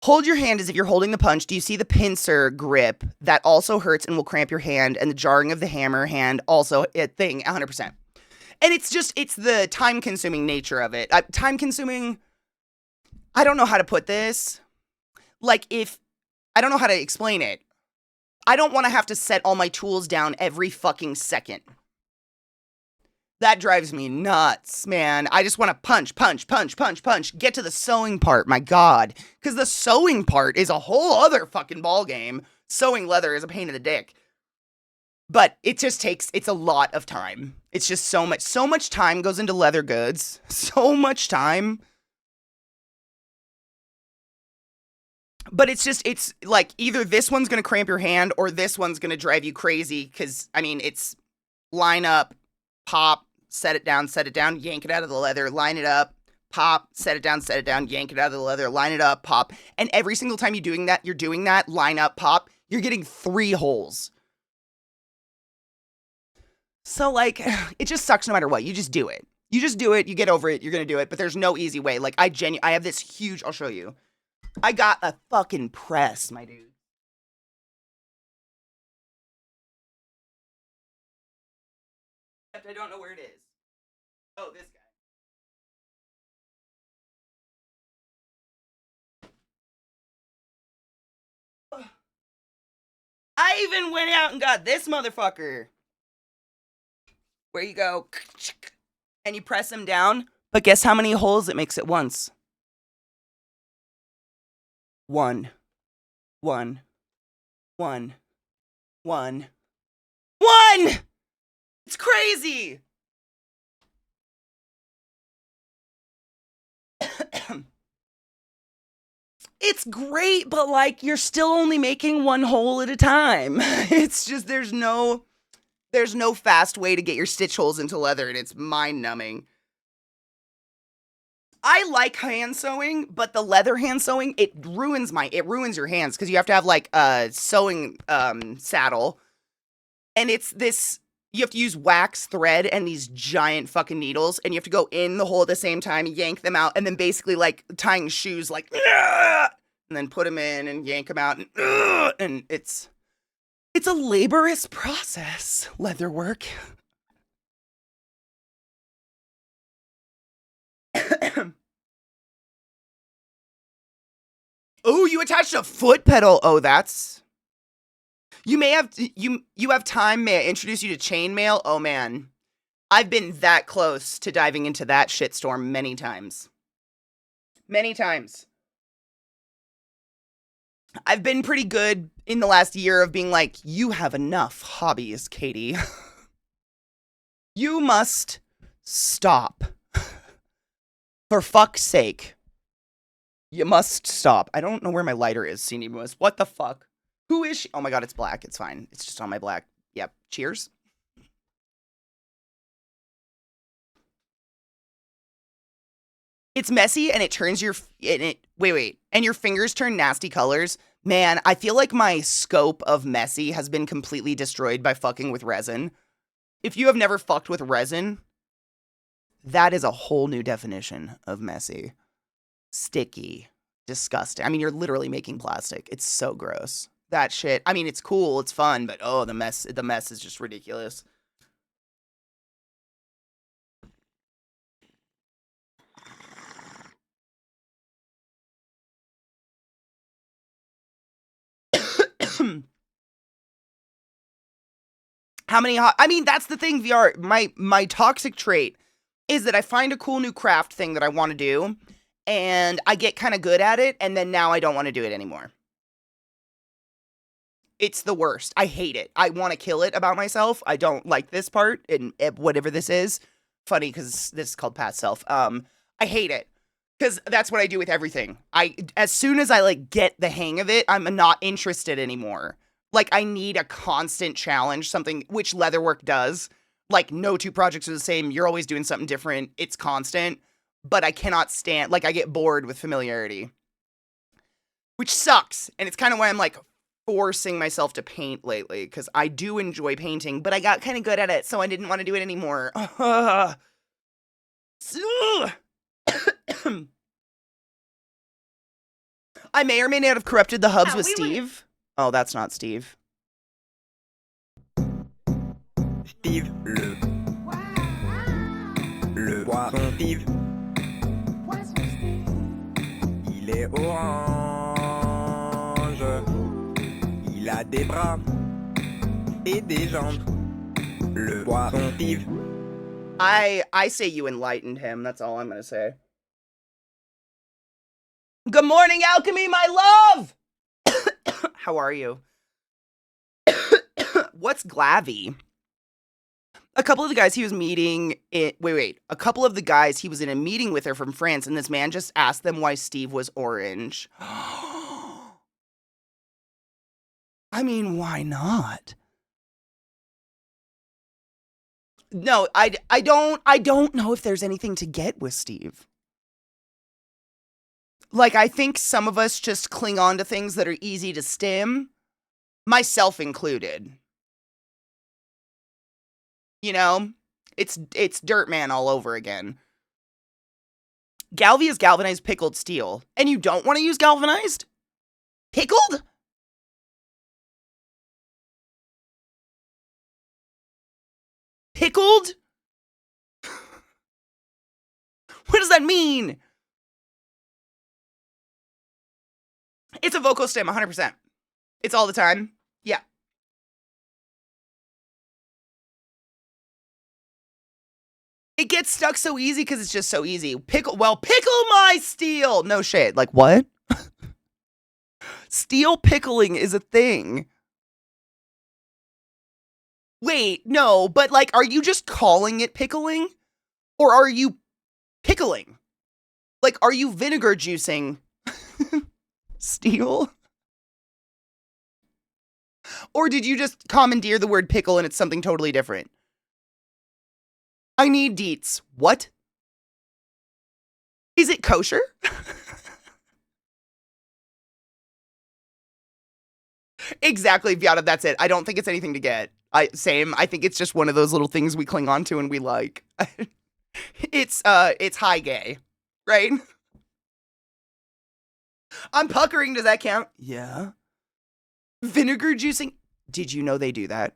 Hold your hand as if you're holding the punch. Do you see the pincer grip? That also hurts and will cramp your hand, and the jarring of the hammer hand also a thing, 100%. And it's the time-consuming nature of it. Time-consuming... I don't know how to put this. Like, I don't know how to explain it. I don't want to have to set all my tools down every fucking second. That drives me nuts, man. I just want to punch. Get to the sewing part, my God. Because the sewing part is a whole other fucking ballgame. Sewing leather is a pain in the dick. But it just takes, it's a lot of time. It's just so much time goes into leather goods. So much time. But it's like either this one's going to cramp your hand or this one's going to drive you crazy. Because, I mean, it's line up, pop, set it down, yank it out of the leather, line it up, pop, set it down, yank it out of the leather, line it up, pop. And every single time you're doing that, line up, pop, you're getting 3 holes. So, like, it just sucks no matter what. You just do it. You just do it. You get over it. You're going to do it. But there's no easy way. Like, I have this huge, I'll show you. I got a fucking press, my dude. I don't know where it is. Oh, this guy. I even went out and got this motherfucker. Where you go, and you press them down. But guess how many holes it makes at once? One. It's crazy. It's great, but like you're still only making one hole at a time. It's just there's no fast way to get your stitch holes into leather, and it's mind numbing. I like hand sewing, but the leather hand sewing, it ruins your hands because you have to have like a sewing saddle. And it's this, you have to use wax thread and these giant fucking needles, and you have to go in the hole at the same time, yank them out, and then basically like tying shoes like, and then put them in and yank them out, and it's a laborious process, leather work. Oh, you attached a foot pedal. Oh, that's... You may have... You have time. May I introduce you to chainmail? Oh, man. I've been that close to diving into that shitstorm many times. Many times. I've been pretty good in the last year of being like, you have enough hobbies, Katie. You must stop. For fuck's sake. You must stop. I don't know where my lighter is, Cindy was. What the fuck? Who is she? Oh my god, it's black. It's fine. It's just on my black. Yep. Cheers. It's messy and it turns your... Wait. And your fingers turn nasty colors. Man, I feel like my scope of messy has been completely destroyed by fucking with resin. If you have never fucked with resin, that is a whole new definition of messy. Sticky. Disgusting. I mean, you're literally making plastic. It's so gross. That shit. I mean, it's cool. It's fun. But oh, the mess is just ridiculous. How many I mean, that's the thing, VR. My toxic trait is that I find a cool new craft thing that I want to do, and I get kind of good at it, and then now I don't want to do it anymore. It's the worst. I hate it. I want to kill it about myself. I don't like this part, and whatever this is. Funny, because this is called past self. I hate it. Because that's what I do with everything. As soon as I, like, get the hang of it, I'm not interested anymore. Like, I need a constant challenge, something which leatherwork does. Like, no two projects are the same. You're always doing something different. It's constant. But I cannot stand... Like, I get bored with familiarity. Which sucks. And it's kind of why I'm, like, forcing myself to paint lately. Because I do enjoy painting, but I got kind of good at it, so I didn't want to do it anymore. I may or may not have corrupted the hubs with Steve. Oh, that's not Steve. Steve, le poisson Steve, il est orange, il a des bras et des jambes. Le poisson Steve. I say you enlightened him. That's all I'm gonna say. Good morning, Alchemy, my love! How are you? What's Glavy? A couple of the guys he was meeting... A couple of the guys he was in a meeting with are from France, and this man just asked them why Steve was orange. I mean, why not? No, I don't know if there's anything to get with Steve. Like, I think some of us just cling on to things that are easy to stim, myself included. You know? It's Dirt Man all over again. Galvy is galvanized pickled steel. And you don't want to use galvanized? Pickled? Pickled? What does that mean? It's a vocal stim, 100%. It's all the time. Yeah. It gets stuck so easy because it's just so easy. Pickle my steel. No shit. Like, what? Steel pickling is a thing. Wait, no, but like, are you just calling it pickling? Or are you pickling? Like, are you vinegar juicing steel? Or did you just commandeer the word pickle and it's something totally different? I need deets. What? Is it kosher? Exactly, Viata, that's it. I don't think it's anything to get. Same. I think it's just one of those little things we cling on to and we like. It's high gay, right? I'm puckering, does that count? Yeah. Vinegar juicing. Did you know they do that?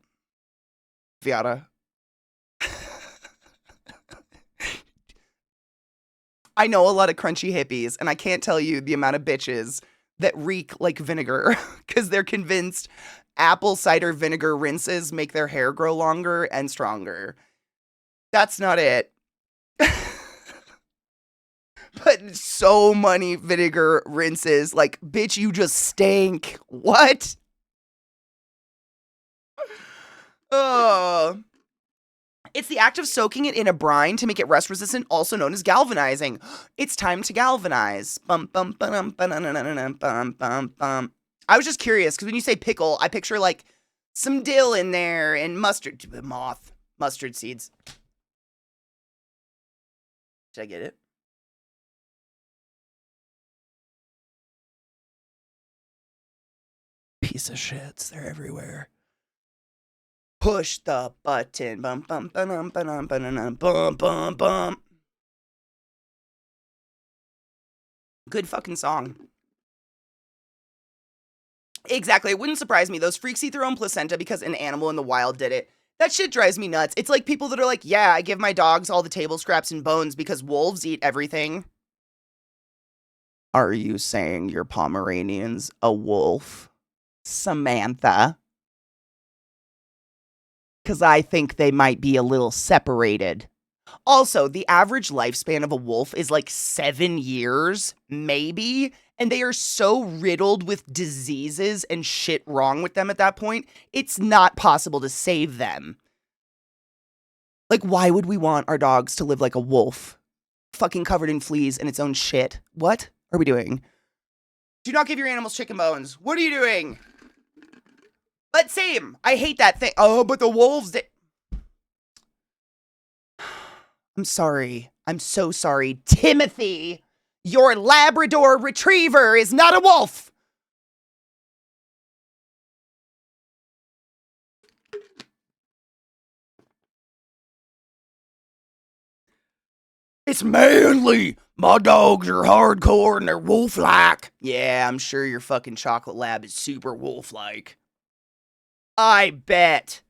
Viata. I know a lot of crunchy hippies, and I can't tell you the amount of bitches that reek like vinegar because they're convinced apple cider vinegar rinses make their hair grow longer and stronger. That's not it. But so many vinegar rinses, like, bitch, you just stink. What? Oh. It's the act of soaking it in a brine to make it rust resistant, also known as galvanizing. It's time to galvanize. Bum, bum, bum, bum, bum, bum, bum. I was just curious, because when you say pickle, I picture, like, some dill in there and mustard seeds. Did I get it? Piece of shits. They're everywhere. Push the button. Bum, bum, bum, bum, bum, bum, bum, bum. Good fucking song. Exactly. It wouldn't surprise me. Those freaks eat their own placenta because an animal in the wild did it. That shit drives me nuts. It's like people that are like, yeah, I give my dogs all the table scraps and bones because wolves eat everything. Are you saying your Pomeranian's a wolf, Samantha? Because I think they might be a little separated. Also, the average lifespan of a wolf is like 7 years, maybe. And they are so riddled with diseases and shit wrong with them at that point, it's not possible to save them. Like, why would we want our dogs to live like a wolf? Fucking covered in fleas and its own shit. What are we doing? Do not give your animals chicken bones. What are you doing? But same. I hate that thing. Oh, but the wolves did. I'm sorry. I'm so sorry. Timothy, your Labrador retriever is not a wolf. It's manly. My dogs are hardcore and they're wolf-like. Yeah, I'm sure your fucking chocolate lab is super wolf-like. I bet.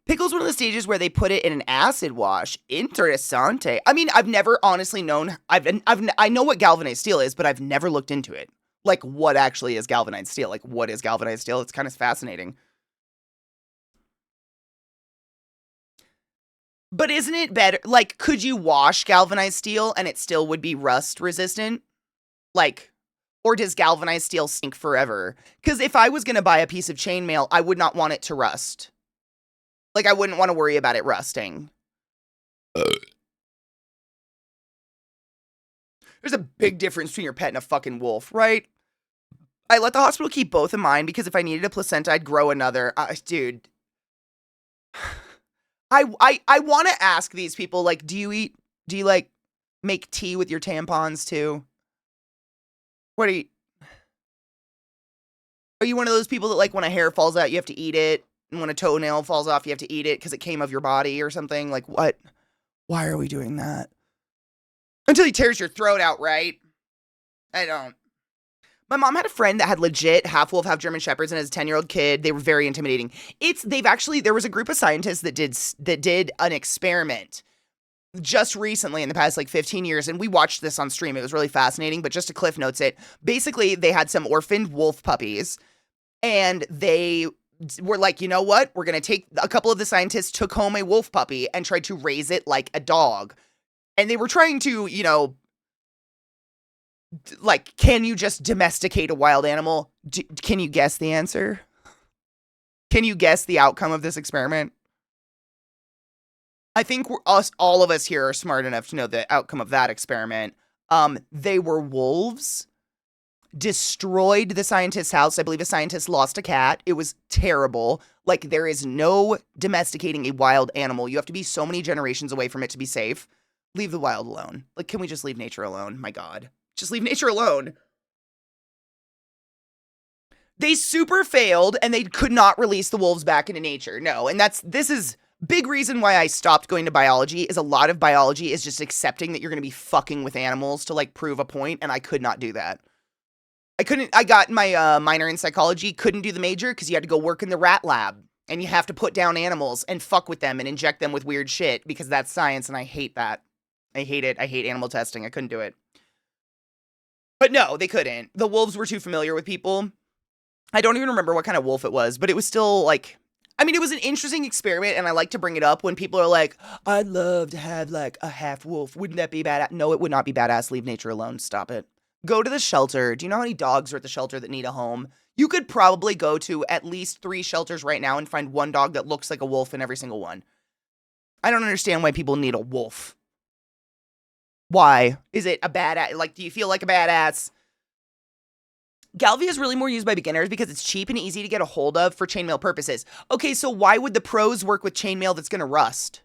Pickle's one of the stages where they put it in an acid wash. Interessante. I mean, I've never honestly known. I know what galvanized steel is, but I've never looked into it. Like, what actually is galvanized steel? Like, what is galvanized steel? It's kind of fascinating. But isn't it better? Like, could you wash galvanized steel and it still would be rust resistant? Like, or does galvanized steel stink forever? Because if I was going to buy a piece of chainmail, I would not want it to rust. Like, I wouldn't want to worry about it rusting. There's a big difference between your pet and a fucking wolf, right? I let the hospital keep both in mind because if I needed a placenta, I'd grow another. Dude. I want to ask these people, like, do you like, make tea with your tampons, too? What are you one of those people that, like, when a hair falls out, you have to eat it? And when a toenail falls off, you have to eat it because it came of your body or something. Like, what? Why are we doing that? Until he tears your throat out, right? I don't. My mom had a friend that had legit half wolf, half German shepherds, and as a 10-year-old kid, they were very intimidating. There was a group of scientists that did an experiment just recently in the past like 15 years, and we watched this on stream. It was really fascinating, but just to cliff notes it, basically they had some orphaned wolf puppies, and they were like, you know what? We're going to take, a couple of the scientists took home a wolf puppy and tried to raise it like a dog. And they were trying to, like, can you just domesticate a wild animal? Can you guess the answer? Can you guess the outcome of this experiment? I think all of us here are smart enough to know the outcome of that experiment. They were wolves, destroyed the scientist's house. I believe a scientist lost a cat. It was terrible. Like, there is no domesticating a wild animal. You have to be so many generations away from it to be safe. Leave the wild alone. Like, can we just leave nature alone? My God. Just leave nature alone. They super failed, and they could not release the wolves back into nature. No, and this is big reason why I stopped going to biology, is a lot of biology is just accepting that you're going to be fucking with animals to, like, prove a point, and I could not do that. I got my minor in psychology, couldn't do the major because you had to go work in the rat lab, and you have to put down animals and fuck with them and inject them with weird shit because that's science, and I hate that. I hate it. I hate animal testing. I couldn't do it. But no, they couldn't. The wolves were too familiar with people. I don't even remember what kind of wolf it was, but it was still like, I mean, it was an interesting experiment, and I like to bring it up when people are like, I'd love to have like a half wolf. Wouldn't that be badass? No, it would not be badass. Leave nature alone. Stop it. Go to the shelter. Do you know how many dogs are at the shelter that need a home? You could probably go to at least 3 shelters right now and find one dog that looks like a wolf in every single one. I don't understand why people need a wolf. Why? Is it a badass? Like, do you feel like a badass? Galvia is really more used by beginners because it's cheap and easy to get a hold of for chainmail purposes. Okay, so why would the pros work with chainmail that's going to rust?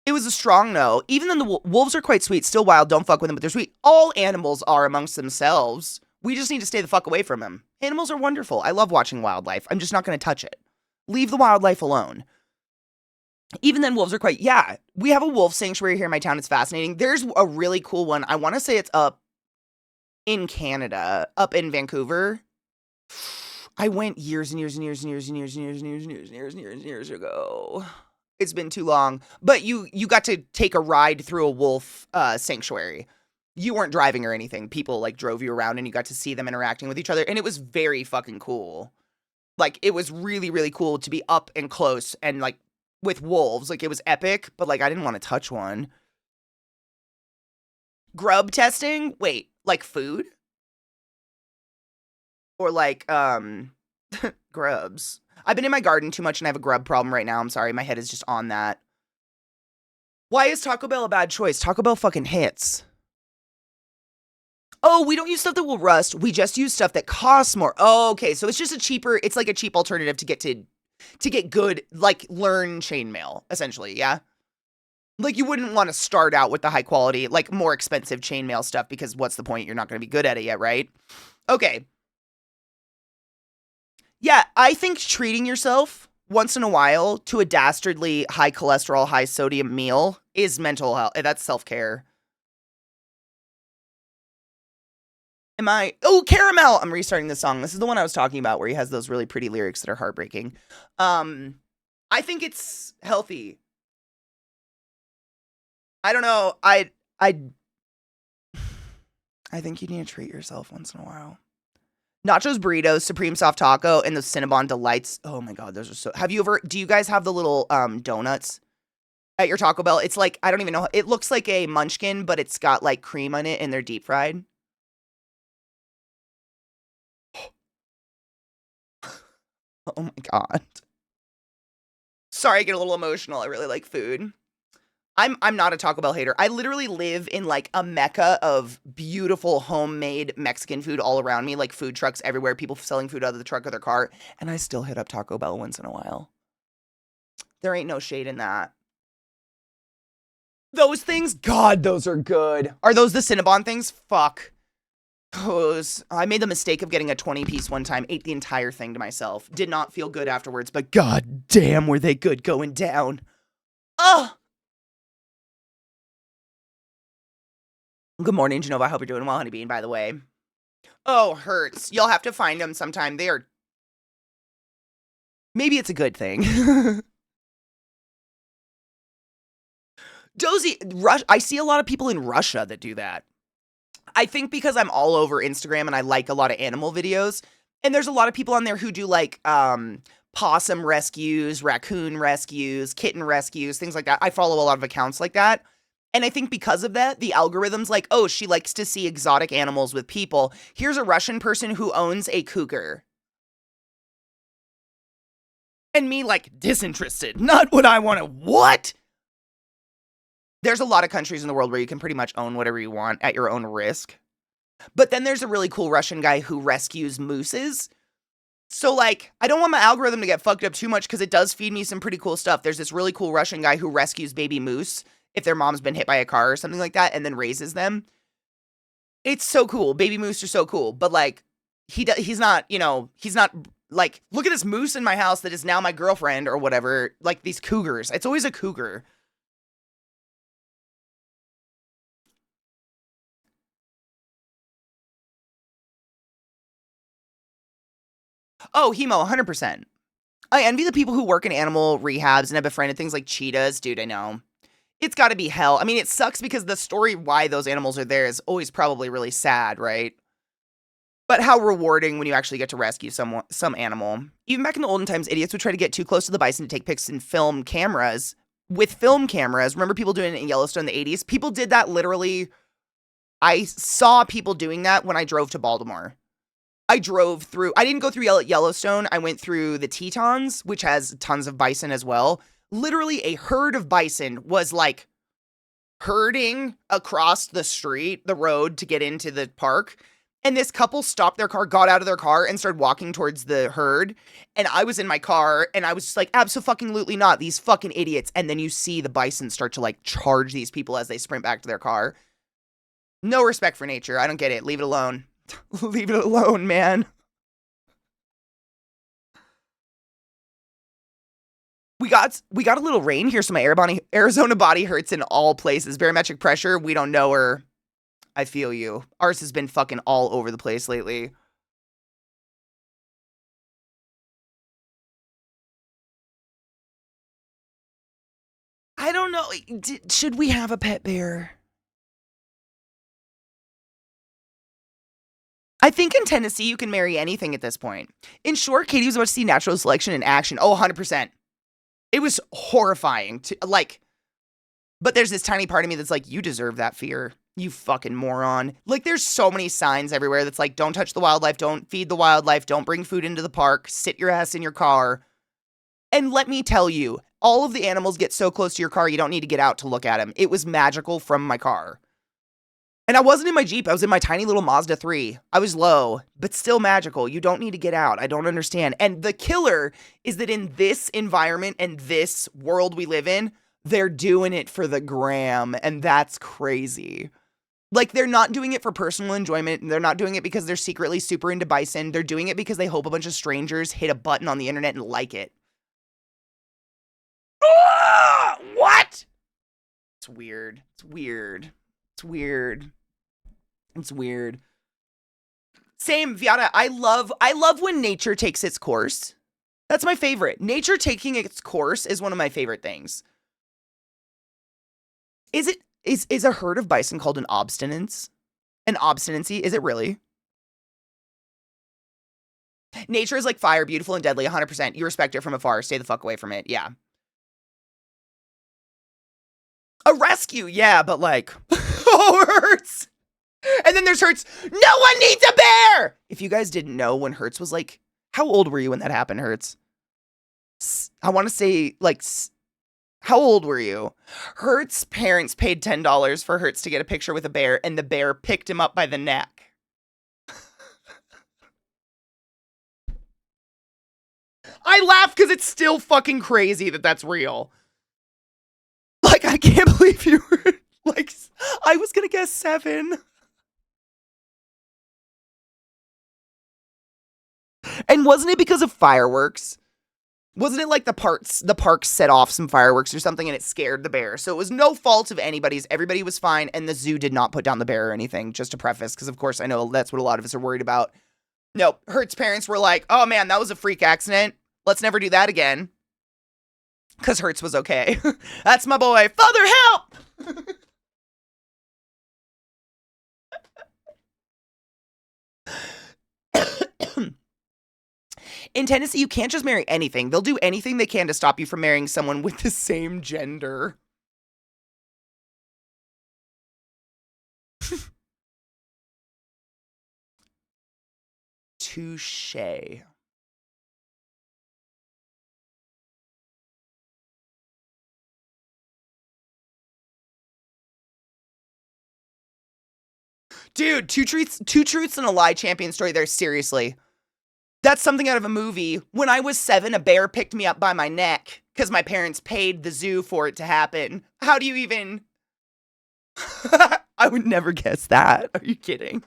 It was a strong no. Even then, the wolves are quite sweet. Still wild. Don't fuck with them, but they're sweet. All animals are amongst themselves. We just need to stay the fuck away from them. Animals are wonderful. I love watching wildlife. I'm just not going to touch it. Leave the wildlife alone. Even then, wolves are quite, yeah. We have a wolf sanctuary here in my town. It's fascinating. There's a really cool one. I want to say it's up in Canada, up in Vancouver. I went years and years and years and years and years and years and years and years and years and years and years ago. It's been too long. But you got to take a ride through a wolf sanctuary. You weren't driving or anything. People like drove you around and you got to see them interacting with each other. And it was very fucking cool. Like, it was really, really cool to be up and close and like with wolves. Like, it was epic, but like I didn't want to touch one. Grub testing? Wait, like food? Or like grubs. I've been in my garden too much and I have a grub problem right now. I'm sorry, my head is just on that. Why is Taco Bell a bad choice? Taco Bell fucking hits. Oh, we don't use stuff that will rust. We just use stuff that costs more. Oh, okay. So it's just it's like a cheap alternative to get good, like, learn chainmail, essentially, yeah? Like, you wouldn't want to start out with the high quality, like, more expensive chainmail stuff because what's the point? You're not going to be good at it yet, right? Okay. Yeah, I think treating yourself once in a while to a dastardly high cholesterol, high sodium meal is mental health. That's self-care. Oh, Caramel! I'm restarting this song. This is the one I was talking about where he has those really pretty lyrics that are heartbreaking. I think it's healthy. I don't know. I think you need to treat yourself once in a while. Nachos, burritos, Supreme Soft Taco, and the Cinnabon Delights. Oh my God, those are so... do you guys have the little donuts at your Taco Bell? It's like, I don't even know. It looks like a munchkin, but it's got like cream on it and they're deep fried. Oh my God. Sorry, I get a little emotional. I really like food. I'm not a Taco Bell hater. I literally live in like a mecca of beautiful homemade Mexican food all around me, like food trucks everywhere, people selling food out of the truck of their car, and I still hit up Taco Bell once in a while. There ain't no shade in that. Those things, God, those are good. Are those the Cinnabon things? Fuck. Those. I made the mistake of getting a 20-piece one time, ate the entire thing to myself. Did not feel good afterwards, but god damn were they good going down. Ugh. Good morning, Genova. I hope you're doing well, Honeybean, by the way. Oh, Hertz. You'll have to find them sometime. They are... Maybe it's a good thing. Dozy, I see a lot of people in Russia that do that. I think because I'm all over Instagram and I like a lot of animal videos, and there's a lot of people on there who do like possum rescues, raccoon rescues, kitten rescues, things like that. I follow a lot of accounts like that. And I think because of that, the algorithm's like, oh, she likes to see exotic animals with people. Here's a Russian person who owns a cougar. And me like, disinterested. Not what I want to... What? There's a lot of countries in the world where you can pretty much own whatever you want at your own risk. But then there's a really cool Russian guy who rescues mooses. So, like, I don't want my algorithm to get fucked up too much because it does feed me some pretty cool stuff. There's this really cool Russian guy who rescues baby moose if their mom's been hit by a car or something like that, and then raises them. It's so cool. Baby moose are so cool. But, like, he's not, like, look at this moose in my house that is now my girlfriend or whatever. Like, these cougars. It's always a cougar. Oh, Hemo, 100%. I envy the people who work in animal rehabs and have befriended things like cheetahs. Dude, I know. It's got to be hell. I mean, it sucks because the story why those animals are there is always probably really sad, right? But how rewarding when you actually get to rescue some animal. Even back in the olden times, idiots would try to get too close to the bison to take pics in film cameras. With film cameras, remember people doing it in Yellowstone in the 80s? People did that literally. I saw people doing that when I drove to Baltimore. I didn't go through Yellowstone. I went through the Tetons, which has tons of bison as well. Literally a herd of bison was like herding across the road to get into the park. And this couple stopped their car, got out of their car and started walking towards the herd. And I was in my car and I was just like, abso-fucking-lutely not, these fucking idiots. And then you see the bison start to like charge these people as they sprint back to their car. No respect for nature. I don't get it. Leave it alone. Leave it alone, man. We got a little rain here, so my Arizona body hurts in all places. Barometric pressure, we don't know her. I feel you. Ours has been fucking all over the place lately. I don't know. Should we have a pet bear? I think in Tennessee, you can marry anything at this point. In short, Katie was about to see natural selection in action. Oh, 100%. It was horrifying. But there's this tiny part of me that's like, you deserve that fear. You fucking moron. Like, there's so many signs everywhere that's like, don't touch the wildlife, don't feed the wildlife, don't bring food into the park, sit your ass in your car. And let me tell you, all of the animals get so close to your car, you don't need to get out to look at them. It was magical from my car. And I wasn't in my Jeep. I was in my tiny little Mazda 3. I was low, but still magical. You don't need to get out. I don't understand. And the killer is that in this environment and this world we live in, they're doing it for the gram. And that's crazy. Like, they're not doing it for personal enjoyment. They're not doing it because they're secretly super into bison. They're doing it because they hope a bunch of strangers hit a button on the internet and like it. What? It's weird. It's weird. It's weird. It's weird. Same, Viana. I love when nature takes its course. That's my favorite. Nature taking its course is one of my favorite things. Is a herd of bison called an obstinance? An obstinacy? Is it really? Nature is like fire, beautiful and deadly, 100%. You respect it from afar. Stay the fuck away from it. Yeah. A rescue, yeah, but like, oh, it hurts. And then there's Hertz. No one needs a bear. If you guys didn't know, when Hertz was like, how old were you when that happened, Hertz? I want to say like, how old were you? Hertz's parents paid $10 for Hertz to get a picture with a bear, and the bear picked him up by the neck. I laugh because it's still fucking crazy that that's real. Like, I can't believe you were like, I was gonna guess 7. And wasn't it because of fireworks? Wasn't it like the park set off some fireworks or something and it scared the bear? So it was no fault of anybody's. Everybody was fine, and the zoo did not put down the bear or anything, just to preface, because of course I know that's what a lot of us are worried about. No, Hert's parents were like, oh man, that was a freak accident. Let's never do that again. Because Hertz was okay. That's my boy. Father, help! In Tennessee, you can't just marry anything. They'll do anything they can to stop you from marrying someone with the same gender. Touché. Dude, two truths and a lie champion story there, seriously. That's something out of a movie. When I was 7, a bear picked me up by my neck because my parents paid the zoo for it to happen. How do you even... I would never guess that. Are you kidding?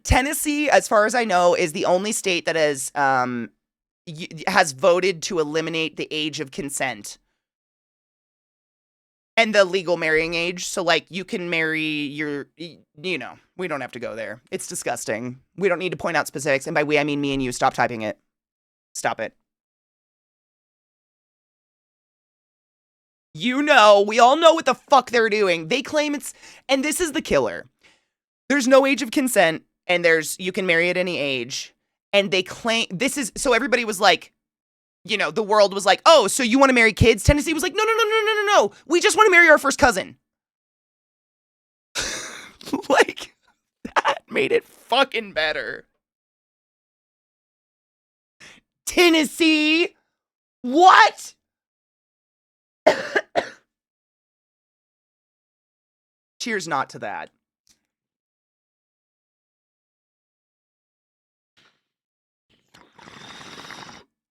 Tennessee, as far as I know, is the only state that has voted to eliminate the age of consent. And the legal marrying age. So, like, you can marry your, we don't have to go there. It's disgusting. We don't need to point out specifics. And by we, I mean me and you. Stop typing it. Stop it. We all know what the fuck they're doing. They claim and this is the killer. There's no age of consent, and you can marry at any age. And they claim, so everybody was like, the world was like, oh, so you want to marry kids? Tennessee was like, no. We just want to marry our first cousin. Like, that made it fucking better. Tennessee? What? Cheers not to that.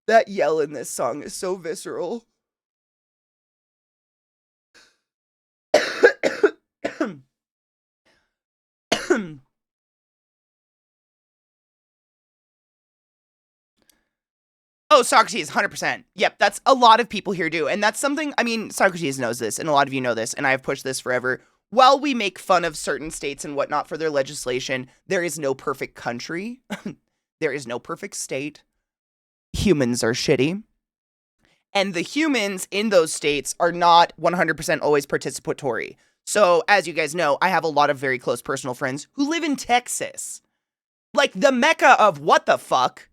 That yell in this song is so visceral. Oh, Socrates, 100%. Yep, that's a lot of people here do. And that's something, Socrates knows this, and a lot of you know this, and I have pushed this forever. While we make fun of certain states and whatnot for their legislation, there is no perfect country. There is no perfect state. Humans are shitty. And the humans in those states are not 100% always participatory. So, as you guys know, I have a lot of very close personal friends who live in Texas. Like the mecca of what the fuck.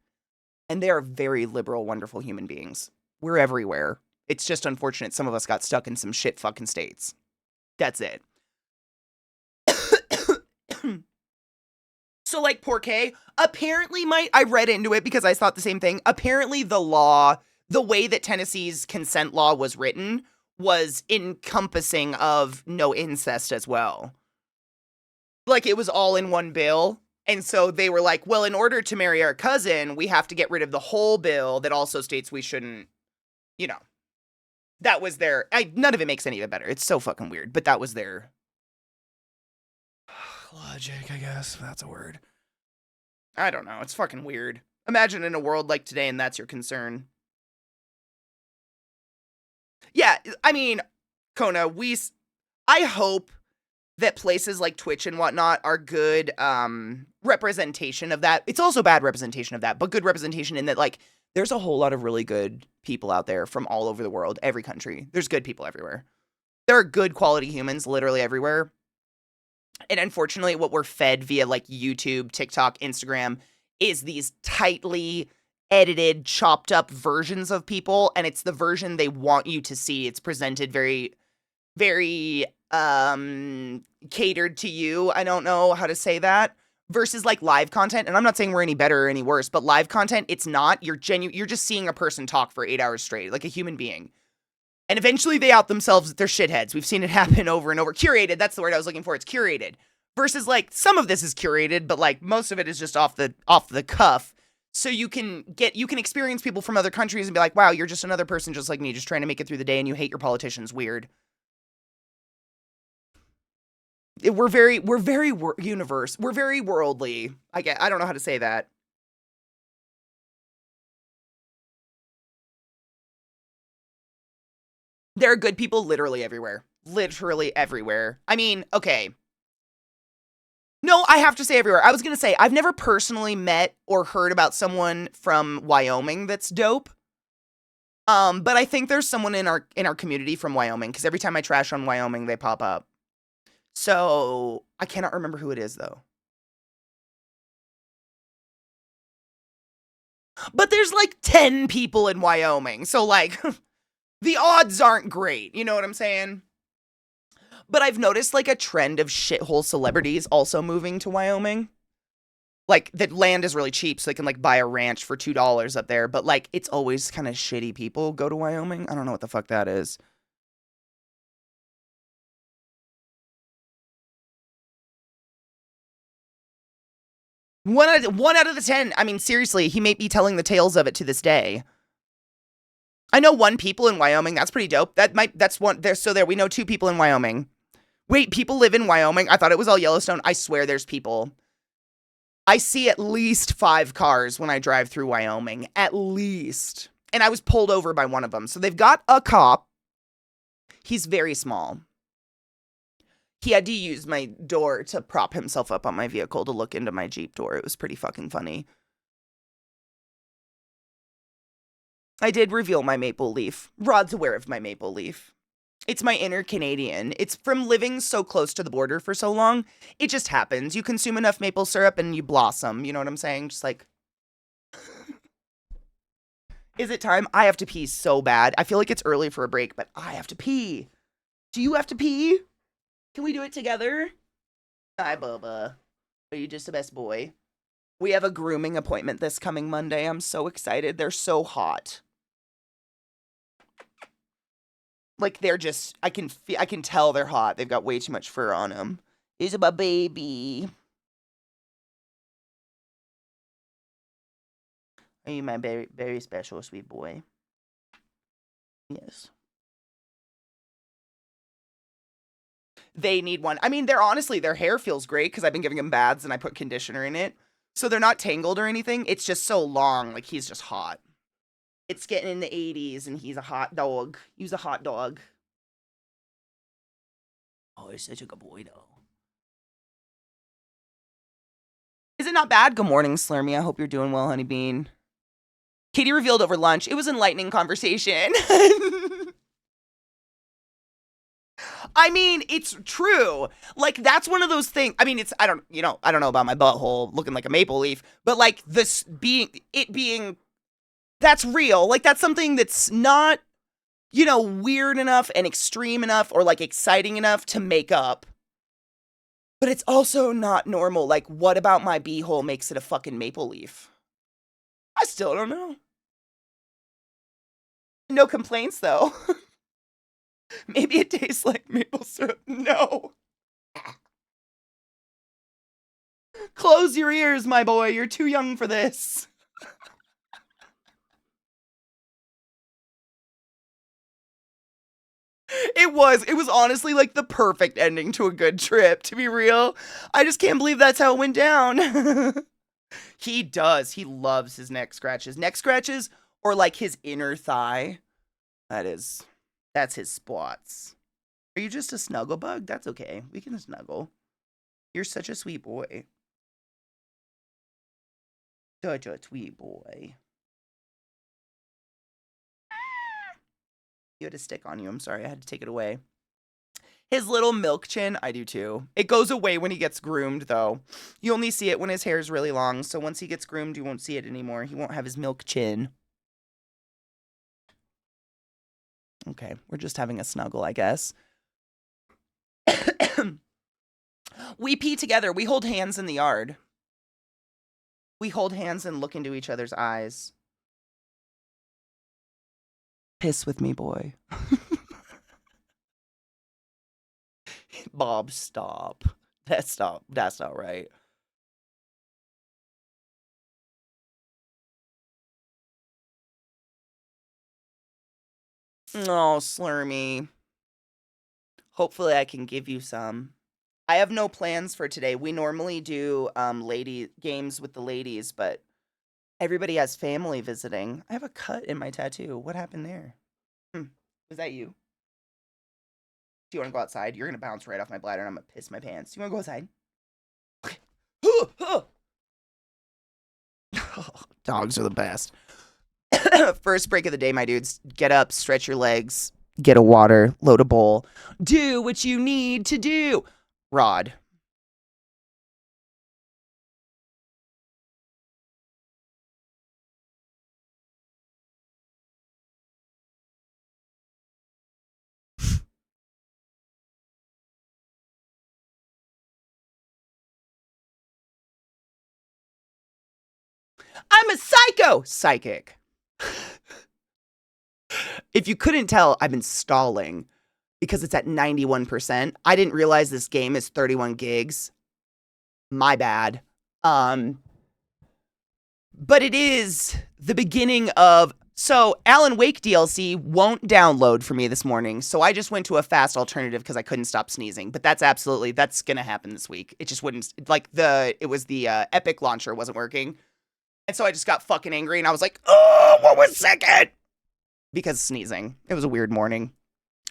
And they are very liberal, wonderful human beings. We're everywhere. It's just unfortunate some of us got stuck in some shit fucking states. That's it. So, like, Porqué, apparently I read into it because I thought the same thing. Apparently the way that Tennessee's consent law was written was encompassing of no incest as well. Like, it was all in one bill. And so they were like, well, in order to marry our cousin, we have to get rid of the whole bill that also states we shouldn't, that was their, none of it makes any of it better. It's so fucking weird, but that was their logic, I guess, if that's a word. I don't know. It's fucking weird. Imagine in a world like today and that's your concern. Yeah, Kona, I hope that places like Twitch and whatnot are good representation of that. It's also bad representation of that, but good representation in that, like, there's a whole lot of really good people out there from all over the world, every country. There's good people everywhere. There are good quality humans literally everywhere. And unfortunately, what we're fed via, like, YouTube, TikTok, Instagram is these tightly edited, chopped up versions of people, and it's the version they want you to see. It's presented very, very catered to you. I don't know how to say that. Versus, like, live content, and I'm not saying we're any better or any worse, but live content, it's not. You're just seeing a person talk for 8 hours straight, like a human being. And eventually they out themselves that they're shitheads. We've seen it happen over and over. Curated, that's the word I was looking for. It's curated. Versus, like, some of this is curated, but, like, most of it is just off the cuff. So you can experience people from other countries and be like, wow, you're just another person just like me, just trying to make it through the day, and you hate your politicians. Weird. We're very universe. We're very worldly. I don't know how to say that. There are good people literally everywhere. Literally everywhere. I mean, okay. No, I have to say everywhere. I was going to say, I've never personally met or heard about someone from Wyoming that's dope. But I think there's someone in our community from Wyoming, because every time I trash on Wyoming, they pop up. So I cannot remember who it is though. But there's like 10 people in Wyoming. So like the odds aren't great. You know what I'm saying? But I've noticed like a trend of shithole celebrities also moving to Wyoming. Like, that land is really cheap, so they can like buy a ranch for $2 up there. But like, it's always kind of shitty people go to Wyoming. I don't know what the fuck that is. One out of the 10. I mean, seriously, he may be telling the tales of it to this day. I know one people in Wyoming. That's pretty dope. That's one. There. We know two people in Wyoming. Wait, people live in Wyoming? I thought it was all Yellowstone. I swear there's people. I see at least 5 cars when I drive through Wyoming. At least. And I was pulled over by one of them. So they've got a cop. He's very small. He had to use my door to prop himself up on my vehicle to look into my Jeep door. It was pretty fucking funny. I did reveal my maple leaf. Rod's aware of my maple leaf. It's my inner Canadian. It's from living so close to the border for so long. It just happens. You consume enough maple syrup and you blossom. You know what I'm saying? Just like... Is it time? I have to pee so bad. I feel like it's early for a break, but I have to pee. Do you have to pee? Can we do it together? Hi, Bubba. Are you just the best boy? We have a grooming appointment this coming Monday. I'm so excited. They're so hot. Like, they're just, I can tell they're hot. They've got way too much fur on them. He's my baby. Are you my very, very special sweet boy? Yes. They need one. I mean, their hair feels great because I've been giving them baths and I put conditioner in it. So they're not tangled or anything. It's just so long. Like, he's just hot. It's getting in the 80s and he's a hot dog. He's a hot dog. Oh, he's such a good boy, though. Is it not bad? Good morning, Slurmy. I hope you're doing well, honey bean. Katie revealed over lunch. It was an enlightening conversation. I mean, it's true. Like, that's one of those things. I mean, I don't know about my butthole looking like a maple leaf, but like this being, that's real. Like, that's something that's not, weird enough and extreme enough or like exciting enough to make up. But it's also not normal. Like, what about my beehole makes it a fucking maple leaf? I still don't know. No complaints, though. Maybe it tastes like maple syrup. No. Close your ears, my boy. You're too young for this. It was honestly like the perfect ending to a good trip, to be real. I just can't believe that's how it went down. He does. He loves his neck scratches. Neck scratches or like his inner thigh. That's his spots. Are you just a snuggle bug? That's okay. We can snuggle. You're such a sweet boy. Such a sweet boy. You had a stick on you. I'm sorry. I had to take it away. His little milk chin, I do too. It goes away when he gets groomed, though. You only see it when his hair is really long, so once he gets groomed, you won't see it anymore. He won't have his milk chin. Okay, we're just having a snuggle, I guess. We pee together. We hold hands in the yard. We hold hands and look into each other's eyes. Piss with me, boy. Bob, stop. That's not right. Oh, Slurmy. Hopefully I can give you some. I have no plans for today. We normally do lady games with the ladies, but everybody has family visiting. I have a cut in my tattoo. What happened there? Was that you? Do you want to go outside? You're going to bounce right off my bladder and I'm going to piss my pants. Do you want to go outside? Dogs are the best. First break of the day, my dudes. Get up, stretch your legs, get a water, load a bowl. Do what you need to do. Rod. I'm a psycho! Psychic. If you couldn't tell, I've been stalling because it's at 91%. I didn't realize this game is 31 gigs. My bad. But it is the beginning of... So, Alan Wake DLC won't download for me this morning, so I just went to a fast alternative because I couldn't stop sneezing. But that's gonna happen this week. It just wouldn't... It was the Epic launcher wasn't working. And so I just got fucking angry and I was like, oh, 1 second! Because sneezing. It was a weird morning.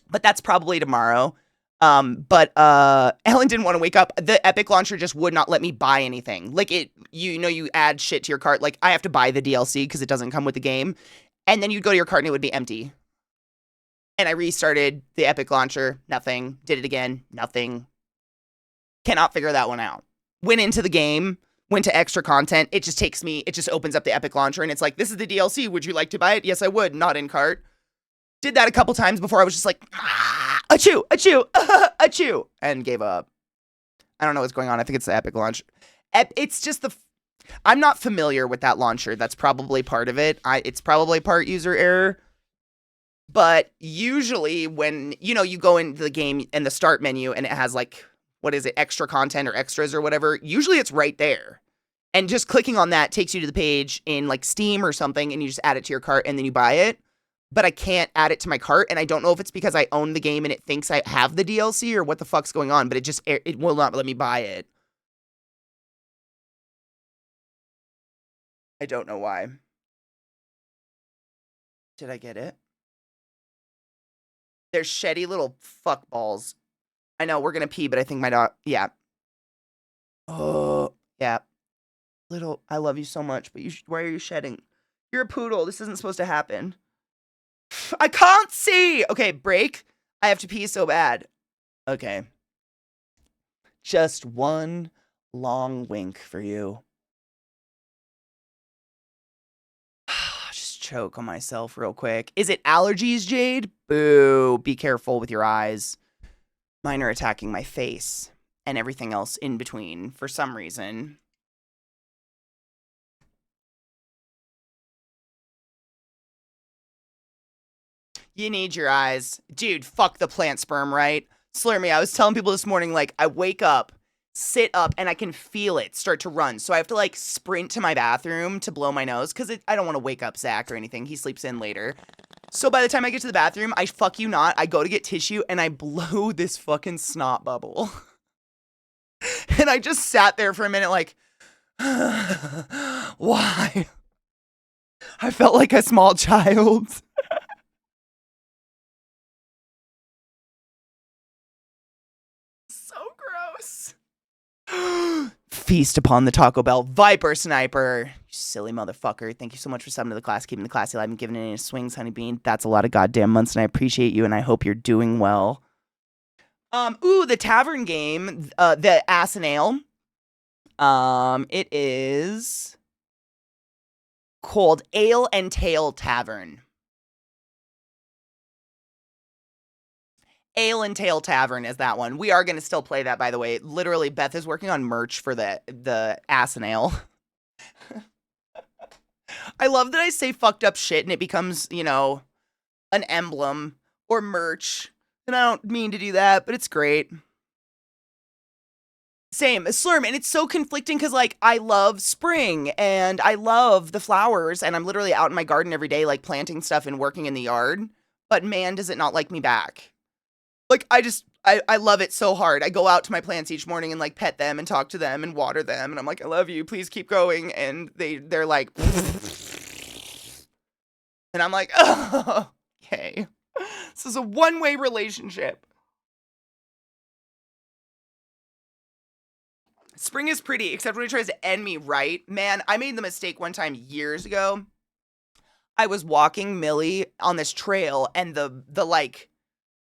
But that's probably tomorrow. But Ellen didn't want to wake up. The Epic launcher just would not let me buy anything. Like you add shit to your cart. Like I have to buy the DLC because it doesn't come with the game. And then you'd go to your cart and it would be empty. And I restarted the Epic launcher. Nothing. Did it again. Nothing. Cannot figure that one out. Went into the game. Went to extra content. It just opens up the Epic launcher and it's like, this is the DLC. Would you like to buy it? Yes, I would. Not in cart. Did that a couple times before I was just like, achoo, achoo, achoo, and gave up. I don't know what's going on. I think it's the Epic launcher. It's just I'm not familiar with that launcher. That's probably part of it. It's probably part user error. But usually when, you go into the game and the start menu and it has like, what is it, extra content or extras or whatever, usually it's right there. And just clicking on that takes you to the page in like Steam or something and you just add it to your cart and then you buy it. But I can't add it to my cart and I don't know if it's because I own the game and it thinks I have the DLC or what the fuck's going on, but it will not let me buy it. I don't know why. Did I get it? They're shitty little fuckballs. I know, we're gonna pee, but I think my dog... Yeah. Oh, yeah. Little, I love you so much, but why are you shedding? You're a poodle. This isn't supposed to happen. I can't see! Okay, break. I have to pee so bad. Okay. Just one long wink for you. Just choke on myself real quick. Is it allergies, Jade? Boo. Be careful with your eyes. Mine are attacking my face and everything else in between for some reason. You need your eyes. Dude, fuck the plant sperm, right? Slur me. I was telling people this morning, like, I wake up, sit up, and I can feel it start to run. So I have to, like, sprint to my bathroom to blow my nose because I don't want to wake up Zach or anything. He sleeps in later. So by the time I get to the bathroom, I fuck you not. I go to get tissue and I blow this fucking snot bubble. And I just sat there for a minute like, why? I felt like a small child. So gross. Feast upon the Taco Bell Viper Sniper. You silly motherfucker. Thank you so much for subbing to the class, keeping the classy alive and giving it any swings, honey bean. That's a lot of goddamn months, and I appreciate you, and I hope you're doing well. The tavern game, the Ass and Ale. It is called Ale and Tail Tavern. Ale and Tail Tavern is that one. We are going to still play that, by the way. Literally, Beth is working on merch for the Ass and Ale. I love that I say fucked up shit and it becomes, an emblem or merch. And I don't mean to do that, but it's great. Same, Slurm, and it's so conflicting because, like, I love spring and I love the flowers and I'm literally out in my garden every day, like, planting stuff and working in the yard. but man, does it not like me back. Like, I love it so hard. I go out to my plants each morning and like pet them and talk to them and water them. And I'm like, I love you. Please keep going. And they're like, and I'm like, oh, okay. This is a one-way relationship. Spring is pretty, except when he tries to end me right. Man, I made the mistake one time years ago. I was walking Millie on this trail, and the like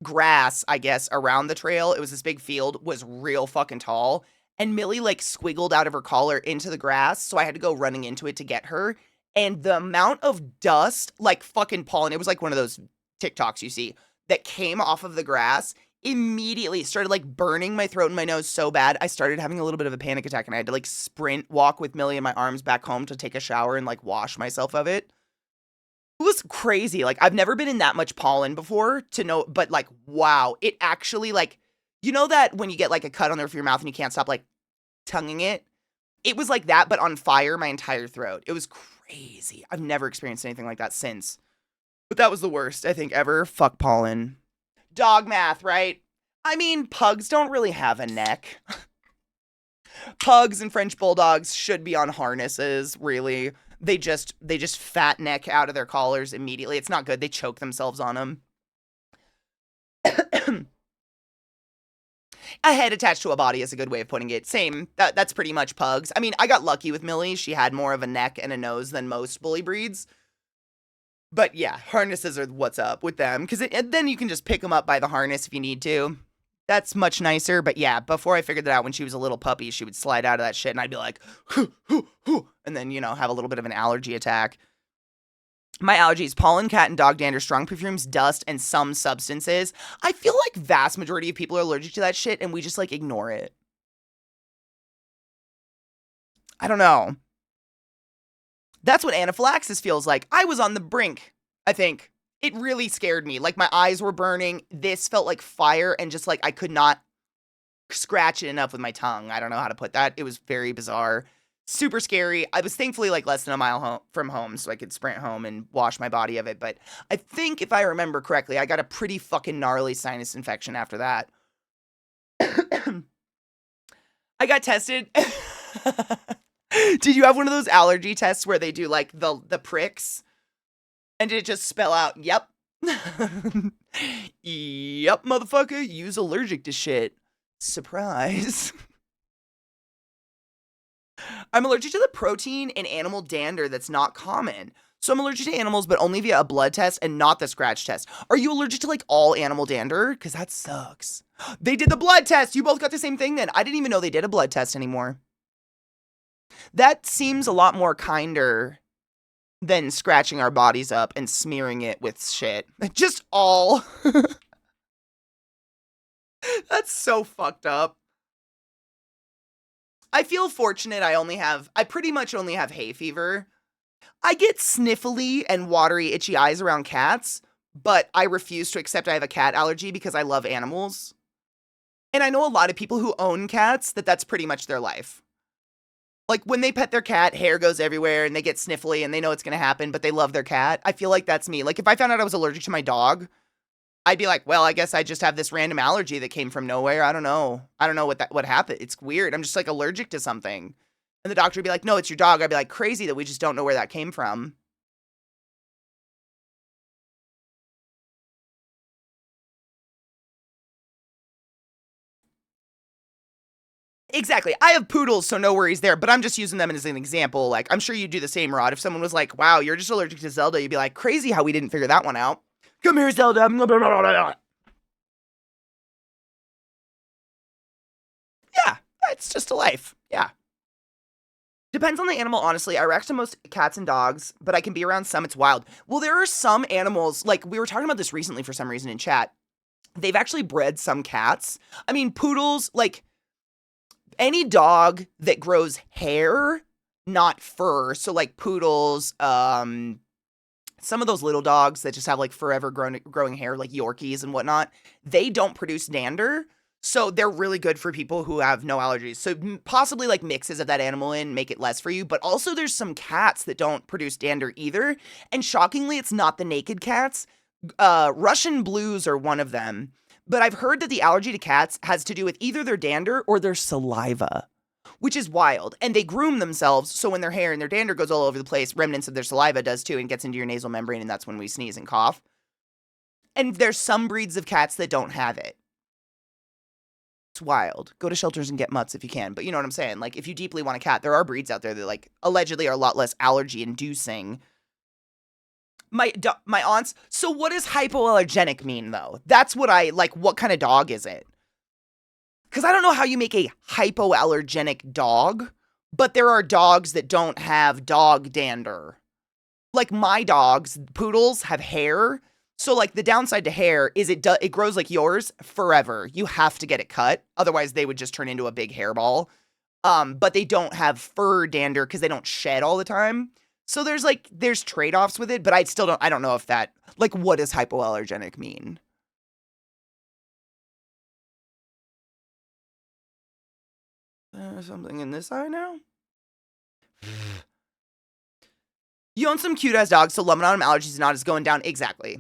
grass, I guess, around the trail, it was this big field, was real fucking tall. And Millie like squiggled out of her collar into the grass, so I had to go running into it to get her. And the amount of dust, like fucking pollen, it was like one of those TikToks you see, that came off of the grass immediately started like burning my throat and my nose so bad. I started having a little bit of a panic attack, and I had to like sprint walk with Millie in my arms back home to take a shower and like wash myself of it. It was crazy. Like, I've never been in that much pollen before to know, but like, wow, it actually like, you know that when you get like a cut on the roof of your mouth and you can't stop like tonguing it? It was like that, but on fire my entire throat. It was crazy. I've never experienced anything like that since. But that was the worst, I think, ever. Fuck pollen. Dog math, right? I mean, pugs don't really have a neck. Pugs and French bulldogs should be on harnesses, really. They just fat neck out of their collars immediately. It's not good. They choke themselves on them. A head attached to a body is a good way of putting it. Same. That's pretty much pugs. I mean, I got lucky with Millie. She had more of a neck and a nose than most bully breeds. But yeah, harnesses are what's up with them. Because then you can just pick them up by the harness if you need to. That's much nicer. But yeah, before I figured that out, when she was a little puppy, she would slide out of that shit and I'd be like, hoo, hoo, hoo, and then, you know, have a little bit of an allergy attack. My allergies: pollen, cat and dog dander, strong perfumes, dust, and some substances. I feel like vast majority of people are allergic to that shit and we just like ignore it. I don't know. That's what anaphylaxis feels like. I was on the brink, I think. It really scared me. Like, my eyes were burning. This felt like fire, and just like I could not scratch it enough with my tongue. I don't know how to put that. It was very bizarre. Super scary. I was thankfully like less than a mile from home, so I could sprint home and wash my body of it. But I think if I remember correctly, I got a pretty fucking gnarly sinus infection after that. I got tested. Did you have one of those allergy tests where they do like the pricks? And did it just spell out, yep? Yep, motherfucker, you's allergic to shit. Surprise. I'm allergic to the protein in animal dander that's not common. So I'm allergic to animals, but only via a blood test and not the scratch test. Are you allergic to like all animal dander? Because that sucks. They did the blood test. You both got the same thing then. I didn't even know they did a blood test anymore. That seems a lot more kinder than scratching our bodies up and smearing it with shit. Just all. That's so fucked up. I feel fortunate I pretty much only have hay fever. I get sniffly and watery, itchy eyes around cats, but I refuse to accept I have a cat allergy because I love animals. And I know a lot of people who own cats that's pretty much their life. Like, when they pet their cat, hair goes everywhere and they get sniffly and they know it's going to happen, but they love their cat. I feel like that's me. Like, if I found out I was allergic to my dog, I'd be like, well, I guess I just have this random allergy that came from nowhere. I don't know. I don't know what happened. It's weird. I'm just like allergic to something. And the doctor would be like, no, it's your dog. I'd be like, crazy that we just don't know where that came from. Exactly. I have poodles, so no worries there, but I'm just using them as an example. Like, I'm sure you'd do the same, Rod. If someone was like, wow, you're just allergic to Zelda, you'd be like, crazy how we didn't figure that one out. Come here, Zelda. Yeah, it's just a life. Yeah. Depends on the animal, honestly. I react to most cats and dogs, but I can be around some. It's wild. Well, there are some animals, like we were talking about this recently for some reason in chat. They've actually bred some cats. I mean, poodles, like any dog that grows hair, not fur. So like poodles, some of those little dogs that just have like forever growing hair, like Yorkies and whatnot, they don't produce dander. So they're really good for people who have no allergies. So possibly like mixes of that animal in make it less for you. But also there's some cats that don't produce dander either. And shockingly, it's not the naked cats. Russian blues are one of them. But I've heard that the allergy to cats has to do with either their dander or their saliva, which is wild. And they groom themselves, so when their hair and their dander goes all over the place, remnants of their saliva does too and gets into your nasal membrane, and that's when we sneeze and cough. And there's some breeds of cats that don't have it. It's wild. Go to shelters and get mutts if you can. But you know what I'm saying? Like, if you deeply want a cat, there are breeds out there that, like, allegedly are a lot less allergy-inducing. My aunts. So what does hypoallergenic mean, though? That's what what kind of dog is it? Because I don't know how you make a hypoallergenic dog, but there are dogs that don't have dog dander. Like, my dogs, poodles, have hair. So, like, the downside to hair is it grows like yours forever. You have to get it cut. Otherwise, they would just turn into a big hairball. But they don't have fur dander because they don't shed all the time. So there's trade-offs with it, but I don't know if that, like, what does hypoallergenic mean? There's something in this eye now? You own some cute-ass dogs, so loving on them allergies not is going down. Exactly.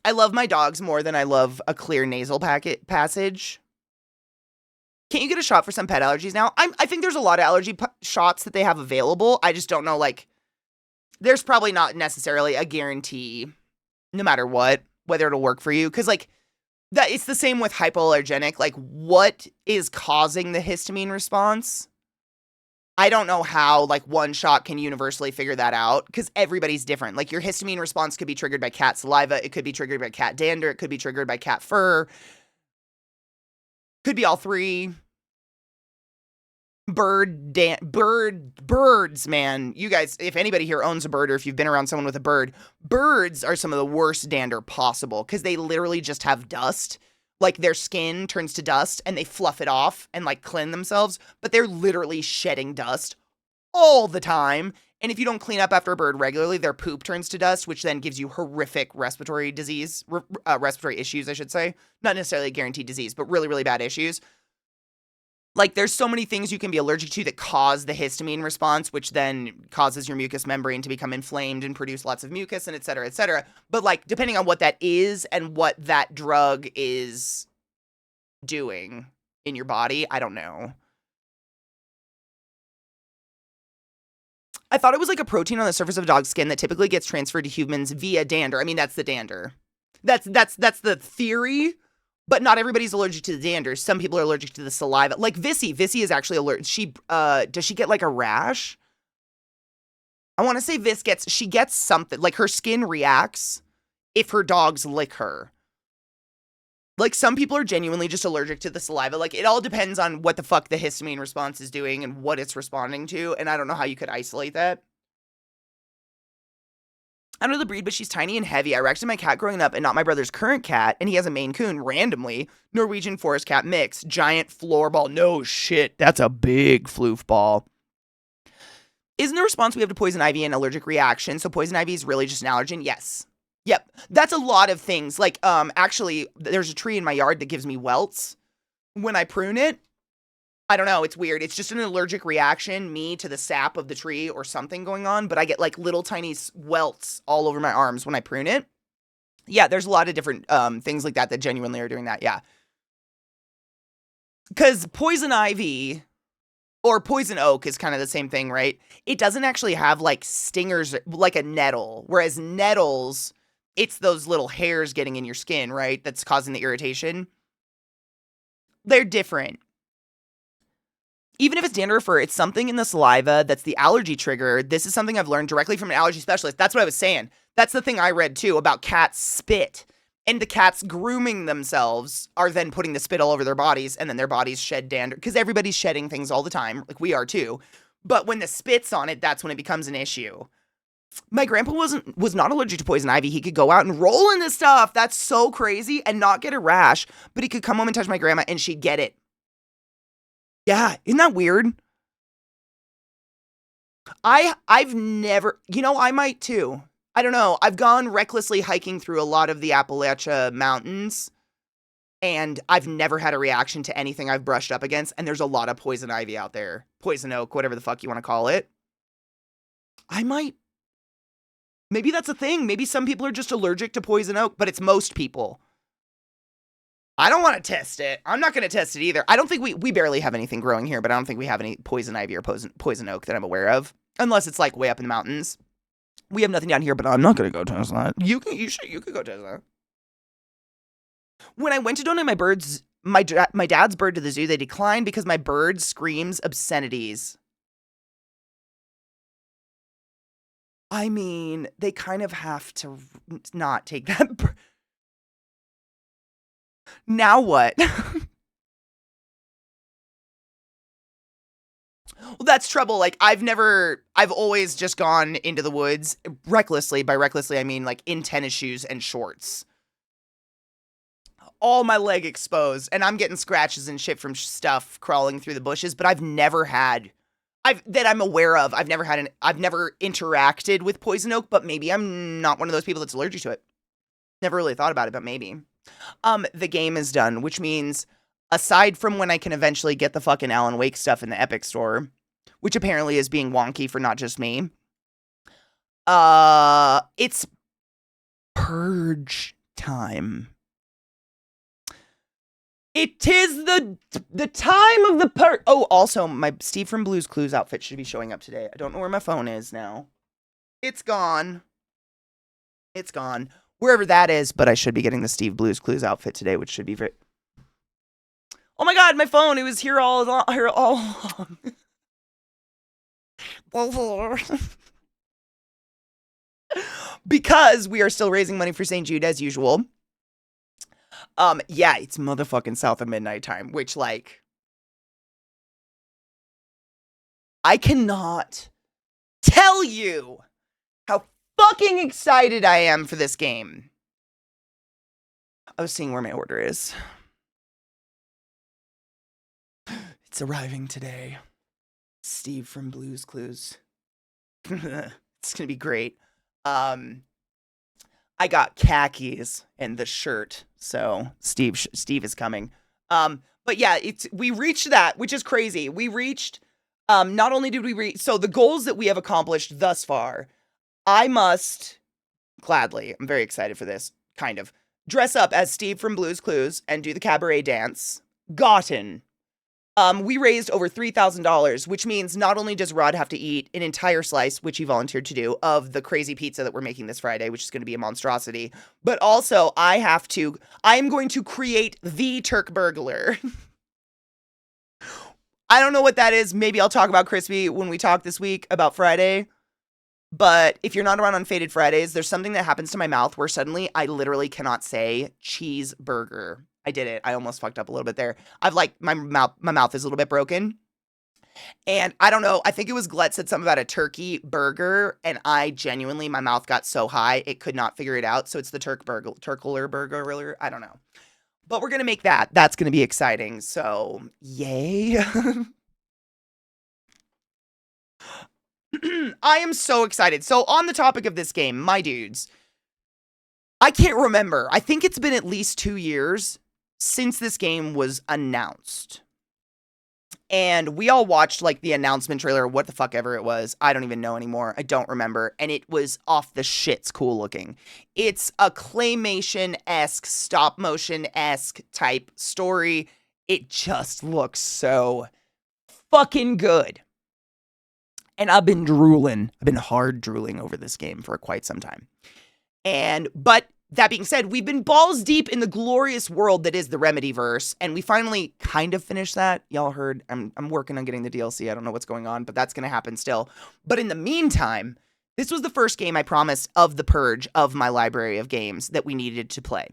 I love my dogs more than I love a clear nasal passage. Can't you get a shot for some pet allergies now? I think there's a lot of allergy shots that they have available. I just don't know, like, there's probably not necessarily a guarantee, no matter what, whether it'll work for you. Because, like, that it's the same with hypoallergenic. Like, what is causing the histamine response? I don't know how, like, one shot can universally figure that out, because everybody's different. Like, your histamine response could be triggered by cat saliva. It could be triggered by cat dander. It could be triggered by cat fur. Could be all three. Birds, man. You guys, if anybody here owns a bird or if you've been around someone with a bird, birds are some of the worst dander possible because they literally just have dust. Like, their skin turns to dust and they fluff it off and, like, cleanse themselves, but they're literally shedding dust all the time. And if you don't clean up after a bird regularly, their poop turns to dust, which then gives you horrific respiratory issues, I should say. Not necessarily a guaranteed disease, but really, really bad issues. Like, there's so many things you can be allergic to that cause the histamine response, which then causes your mucous membrane to become inflamed and produce lots of mucus and et cetera, et cetera. But, like, depending on what that is and what that drug is doing in your body, I don't know. I thought it was like a protein on the surface of a dog's skin that typically gets transferred to humans via dander. I mean, that's the dander. That's the theory. But not everybody's allergic to the dander. Some people are allergic to the saliva. Like Vissy. Vissy is actually allergic. Does she get like a rash? I want to say she gets something. Like, her skin reacts if her dogs lick her. Like, some people are genuinely just allergic to the saliva. Like, it all depends on what the fuck the histamine response is doing and what it's responding to. And I don't know how you could isolate that. I don't know the breed, but she's tiny and heavy. I rescued my cat growing up and not my brother's current cat, and he has a Maine Coon, randomly. Norwegian Forest Cat mix. Giant floorball. No shit. That's a big floofball. Isn't the response we have to poison ivy an allergic reaction? So poison ivy is really just an allergen? Yes. Yep. That's a lot of things. Like, actually, there's a tree in my yard that gives me welts when I prune it. I don't know. It's weird. It's just an allergic reaction, me to the sap of the tree or something going on. But I get, like, little tiny welts all over my arms when I prune it. Yeah, there's a lot of different things like that genuinely are doing that. Yeah. Because poison ivy or poison oak is kind of the same thing, right? It doesn't actually have, like, stingers like a nettle. Whereas nettles, it's those little hairs getting in your skin, right? That's causing the irritation. They're different. Even if it's dander or fur, it's something in the saliva that's the allergy trigger. This is something I've learned directly from an allergy specialist. That's what I was saying. That's the thing I read, too, about cats' spit. And the cats grooming themselves are then putting the spit all over their bodies, and then their bodies shed dander. Because everybody's shedding things all the time, like we are, too. But when the spit's on it, that's when it becomes an issue. My grandpa was not allergic to poison ivy. He could go out and roll in this stuff. That's so crazy. And not get a rash. But he could come home and touch my grandma, and she'd get it. Yeah, isn't that weird? I've never, I might too. I don't know. I've gone recklessly hiking through a lot of the Appalachia mountains, and I've never had a reaction to anything I've brushed up against, and there's a lot of poison ivy out there. Poison oak, whatever the fuck you want to call it. I might Maybe that's a thing. Maybe some people are just allergic to poison oak, but it's most people. I don't want to test it. I'm not going to test it either. I don't think we barely have anything growing here, but I don't think we have any poison ivy or poison oak that I'm aware of, unless it's like way up in the mountains. We have nothing down here, but I'm not going to go test that. You could go test that. When I went to donate my dad's bird to the zoo, they declined because my bird screams obscenities. I mean, they kind of have to not take that bird. Now what? Well, that's trouble. Like, I've always just gone into the woods recklessly. By recklessly, I mean like in tennis shoes and shorts. All my leg exposed, and I'm getting scratches and shit from stuff crawling through the bushes, but I've never had, that I'm aware of, I've never interacted with poison oak, but maybe I'm not one of those people that's allergic to it. Never really thought about it, but maybe. The game is done, which means, aside from when I can eventually get the fucking Alan Wake stuff in the Epic store, which apparently is being wonky for not just me, it's purge time. It is the time of the purge. Oh, also, my Steve from Blue's Clues outfit should be showing up today. I don't know where my phone is now. It's gone. It's gone. Wherever that is, but I should be getting the Steve Blue's Clues outfit today, which should be very... Oh my god, my phone! It was here all along. Because we are still raising money for St. Jude as usual. Yeah, it's motherfucking south of midnight time, which, like, I cannot tell you how fucking excited I am for this game. I was seeing where my order is. It's arriving today. Steve from Blue's Clues. It's gonna be great. I got khakis and the shirt, so Steve is coming. But yeah, we reached that, which is crazy. We reached, not only did we reach, so the goals that we have accomplished thus far, I must gladly, I'm very excited for this, kind of, dress up as Steve from Blue's Clues and do the cabaret dance. Gotten. We raised over $3,000, which means not only does Rod have to eat an entire slice, which he volunteered to do, of the crazy pizza that we're making this Friday, which is going to be a monstrosity, but also I'm going to create the Turk Burglar. I don't know what that is. Maybe I'll talk about Crispy when we talk this week about Friday. But if you're not around on Faded Fridays, there's something that happens to my mouth where suddenly I literally cannot say cheeseburger. I did it. I almost fucked up a little bit there. I've like, my mouth is a little bit broken. And I don't know, I think it was Glet said something about a turkey burger, and I genuinely, my mouth got so high, it could not figure it out. So it's the Turkler burger, I don't know. But we're going to make that. That's going to be exciting. So, yay. I am so excited. So on the topic of this game, my dudes, I can't remember. I think it's been at least 2 years since this game was announced. And we all watched like the announcement trailer, what the fuck ever it was. I don't even know anymore. I don't remember. And it was off the shits cool looking. It's a claymation-esque, stop-motion-esque type story. It just looks so fucking good. And I've been drooling. I've been hard drooling over this game for quite some time. But that being said, we've been balls deep in the glorious world that is the Remedyverse, and we finally kind of finished that. Y'all heard, I'm working on getting the DLC. I don't know what's going on, but that's going to happen still. But in the meantime, this was the first game I promised of the purge of my library of games that we needed to play.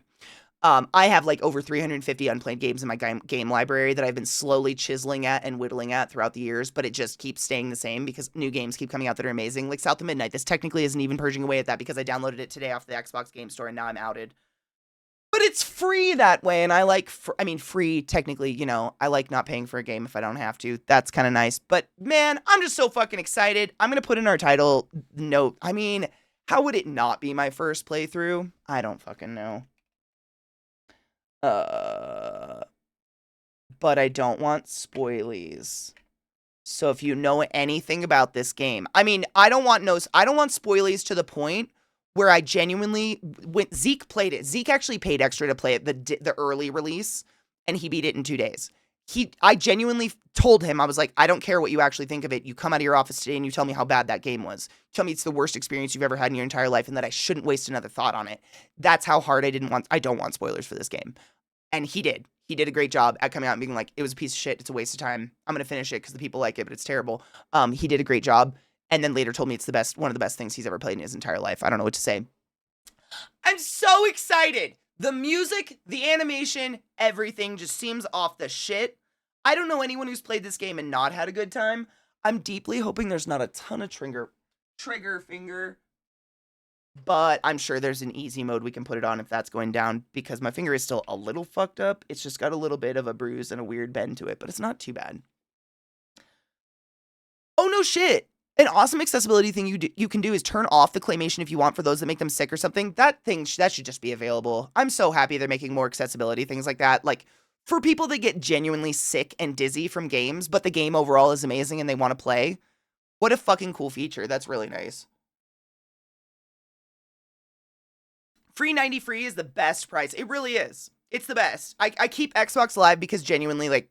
I have like over 350 unplayed games in my game library that I've been slowly chiseling at and whittling at throughout the years, but it just keeps staying the same because new games keep coming out that are amazing. Like South of Midnight, this technically isn't even purging away at that because I downloaded it today off the Xbox Game Store and now I'm outed. But it's free that way, and I like, free technically, you know, I like not paying for a game if I don't have to. That's kind of nice. But man, I'm just so fucking excited. I'm going to put in our title note. I mean, how would it not be my first playthrough? I don't fucking know. But I don't want spoilies. So if you know anything about this game, I mean, I don't want spoilies to the point where I genuinely went. Zeke played it. Zeke actually paid extra to play it, the early release, and he beat it in 2 days. I genuinely told him, I was like, I don't care what you actually think of it. You come out of your office today and you tell me how bad that game was. Tell me it's the worst experience you've ever had in your entire life and that I shouldn't waste another thought on it. That's how hard I don't want spoilers for this game. And he did. He did a great job at coming out and being like, it was a piece of shit. It's a waste of time. I'm going to finish it because the people like it, but it's terrible. He did a great job. And then later told me it's one of the best things he's ever played in his entire life. I don't know what to say. I'm so excited. The music, the animation, everything just seems off the shit. I don't know anyone who's played this game and not had a good time. I'm deeply hoping there's not a ton of trigger finger, but I'm sure there's an easy mode we can put it on if that's going down, because my finger is still a little fucked up. It's just got a little bit of a bruise and a weird bend to it, but it's not too bad. Oh, no shit. An awesome accessibility thing you can do is turn off the claymation if you want for those that make them sick or something. That should just be available. I'm so happy they're making more accessibility things like that. Like, for people that get genuinely sick and dizzy from games, but the game overall is amazing and they want to play. What a fucking cool feature. That's really nice. Free 90 free is the best price. It really is. It's the best. I keep Xbox Live because genuinely, like,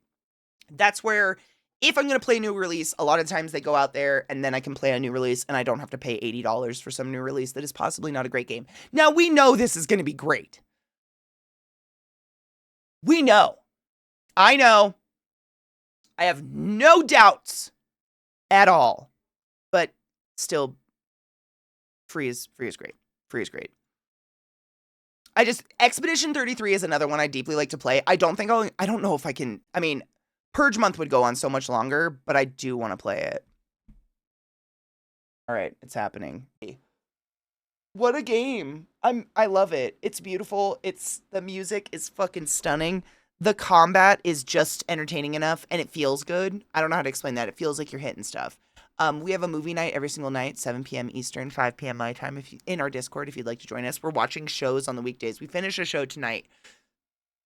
that's where, if I'm going to play a new release, a lot of times they go out there and then I can play a new release and I don't have to pay $80 for some new release that is possibly not a great game. Now, we know this is going to be great. We know. I know. I have no doubts at all. But still, free is great. Free is great. Expedition 33 is another one I deeply like to play. I don't know if I can, Purge Month would go on so much longer, but I do want to play it. All right, it's happening. What a game. I love it. It's beautiful. The music is fucking stunning. The combat is just entertaining enough and it feels good. I don't know how to explain that. It feels like you're hitting stuff. We have a movie night every single night, 7 p.m. Eastern, 5 p.m. my time, in our Discord if you'd like to join us. We're watching shows on the weekdays. We finish a show tonight.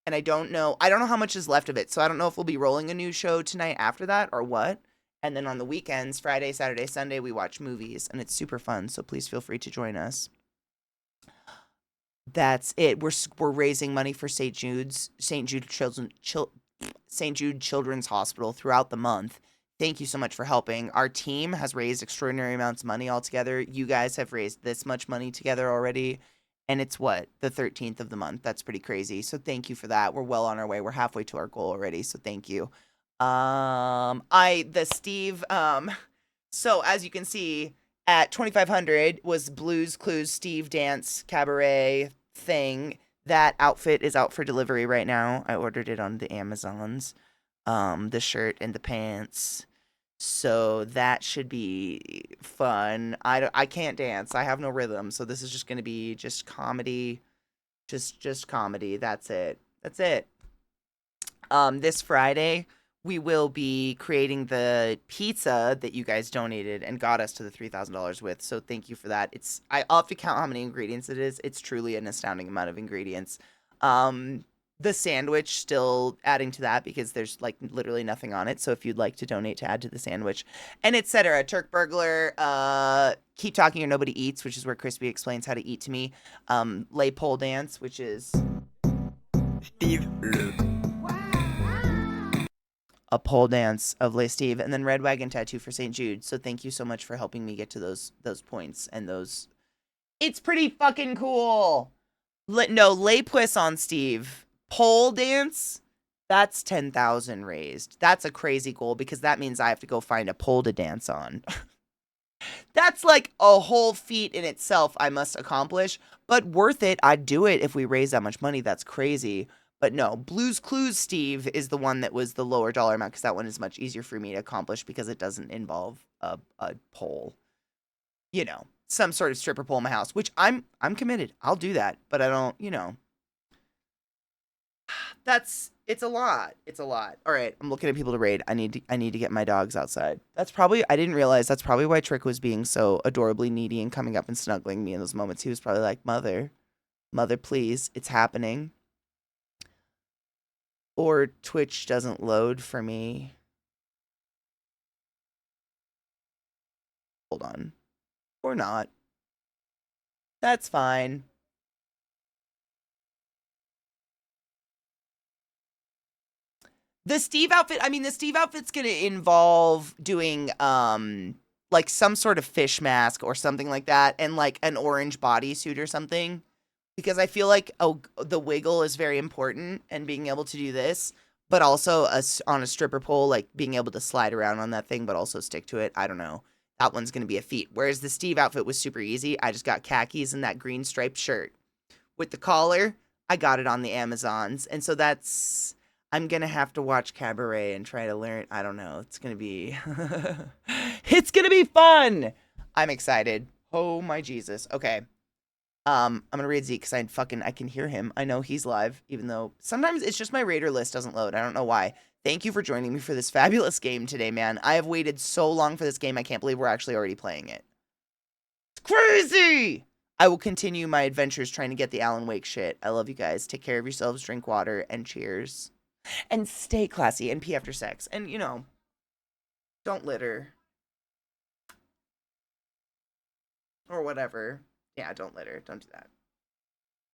And I don't know how much is left of it. So I don't know if we'll be rolling a new show tonight after that or what. And then on the weekends, Friday, Saturday, Sunday, we watch movies and it's super fun. So please feel free to join us. That's it. We're raising money for St. Jude Children's Hospital throughout the month. Thank you so much for helping. Our team has raised extraordinary amounts of money altogether. You guys have raised this much money together already. And it's the 13th of the month. That's pretty crazy. So thank you for that. We're well on our way. We're halfway to our goal already. So thank you. So as you can see, at 2,500 was Blues Clues Steve Dance Cabaret thing. That outfit is out for delivery right now. I ordered it on the Amazons. The shirt and the pants. So that should be fun. I can't dance. I have no rhythm. So this is just going to be just comedy. Just comedy. That's it. This Friday, we will be creating the pizza that you guys donated and got us to the $3,000 with. So thank you for that. I'll have to count how many ingredients it is. It's truly an astounding amount of ingredients. The sandwich, still adding to that because there's literally nothing on it. So if you'd like to donate to add to the sandwich, and etc. Turk Burglar, Keep Talking or Nobody Eats, which is where Crispy explains how to eat to me. Lay Pole Dance, which is Steve Le. A pole dance of Lay Steve, and then Red Wagon Tattoo for St. Jude. So thank you so much for helping me get to those points and those. It's pretty fucking cool. Lay Puss on Steve. Pole dance, that's 10,000 raised. That's a crazy goal because that means I have to go find a pole to dance on. That's like a whole feat in itself I must accomplish, but worth it. I'd do it if we raise that much money. That's crazy. But no, Blues Clues Steve is the one that was the lower dollar amount because that one is much easier for me to accomplish because it doesn't involve a pole. Some sort of stripper pole in my house, which I'm committed. I'll do that, but I don't, it's a lot. All right, I'm looking at people to raid. I need to get my dogs outside. I didn't realize that's probably why Trick was being so adorably needy and coming up and snuggling me in those moments. He was probably like, mother, please, it's happening. Or Twitch doesn't load for me. Hold on. Or not. That's fine. The Steve outfit, I mean, the Steve outfit's gonna involve doing like some sort of fish mask or something like that, and like an orange bodysuit or something. Because I feel like the wiggle is very important and being able to do this, but also on a stripper pole, like being able to slide around on that thing, but also stick to it. I don't know. That one's gonna be a feat. Whereas the Steve outfit was super easy. I just got khakis and that green striped shirt with the collar. I got it on the Amazons, and so that's. I'm gonna have to watch Cabaret and try to learn. I don't know. It's gonna be. It's gonna be fun. I'm excited. Oh my Jesus. Okay. I'm gonna read Zeke because I can hear him. I know he's live, even though sometimes it's just my Raider list doesn't load. I don't know why. Thank you for joining me for this fabulous game today, man. I have waited so long for this game. I can't believe we're actually already playing it. It's crazy. I will continue my adventures trying to get the Alan Wake shit. I love you guys. Take care of yourselves. Drink water and cheers. And stay classy and pee after sex. And don't litter or whatever. Yeah, don't litter. Don't do that.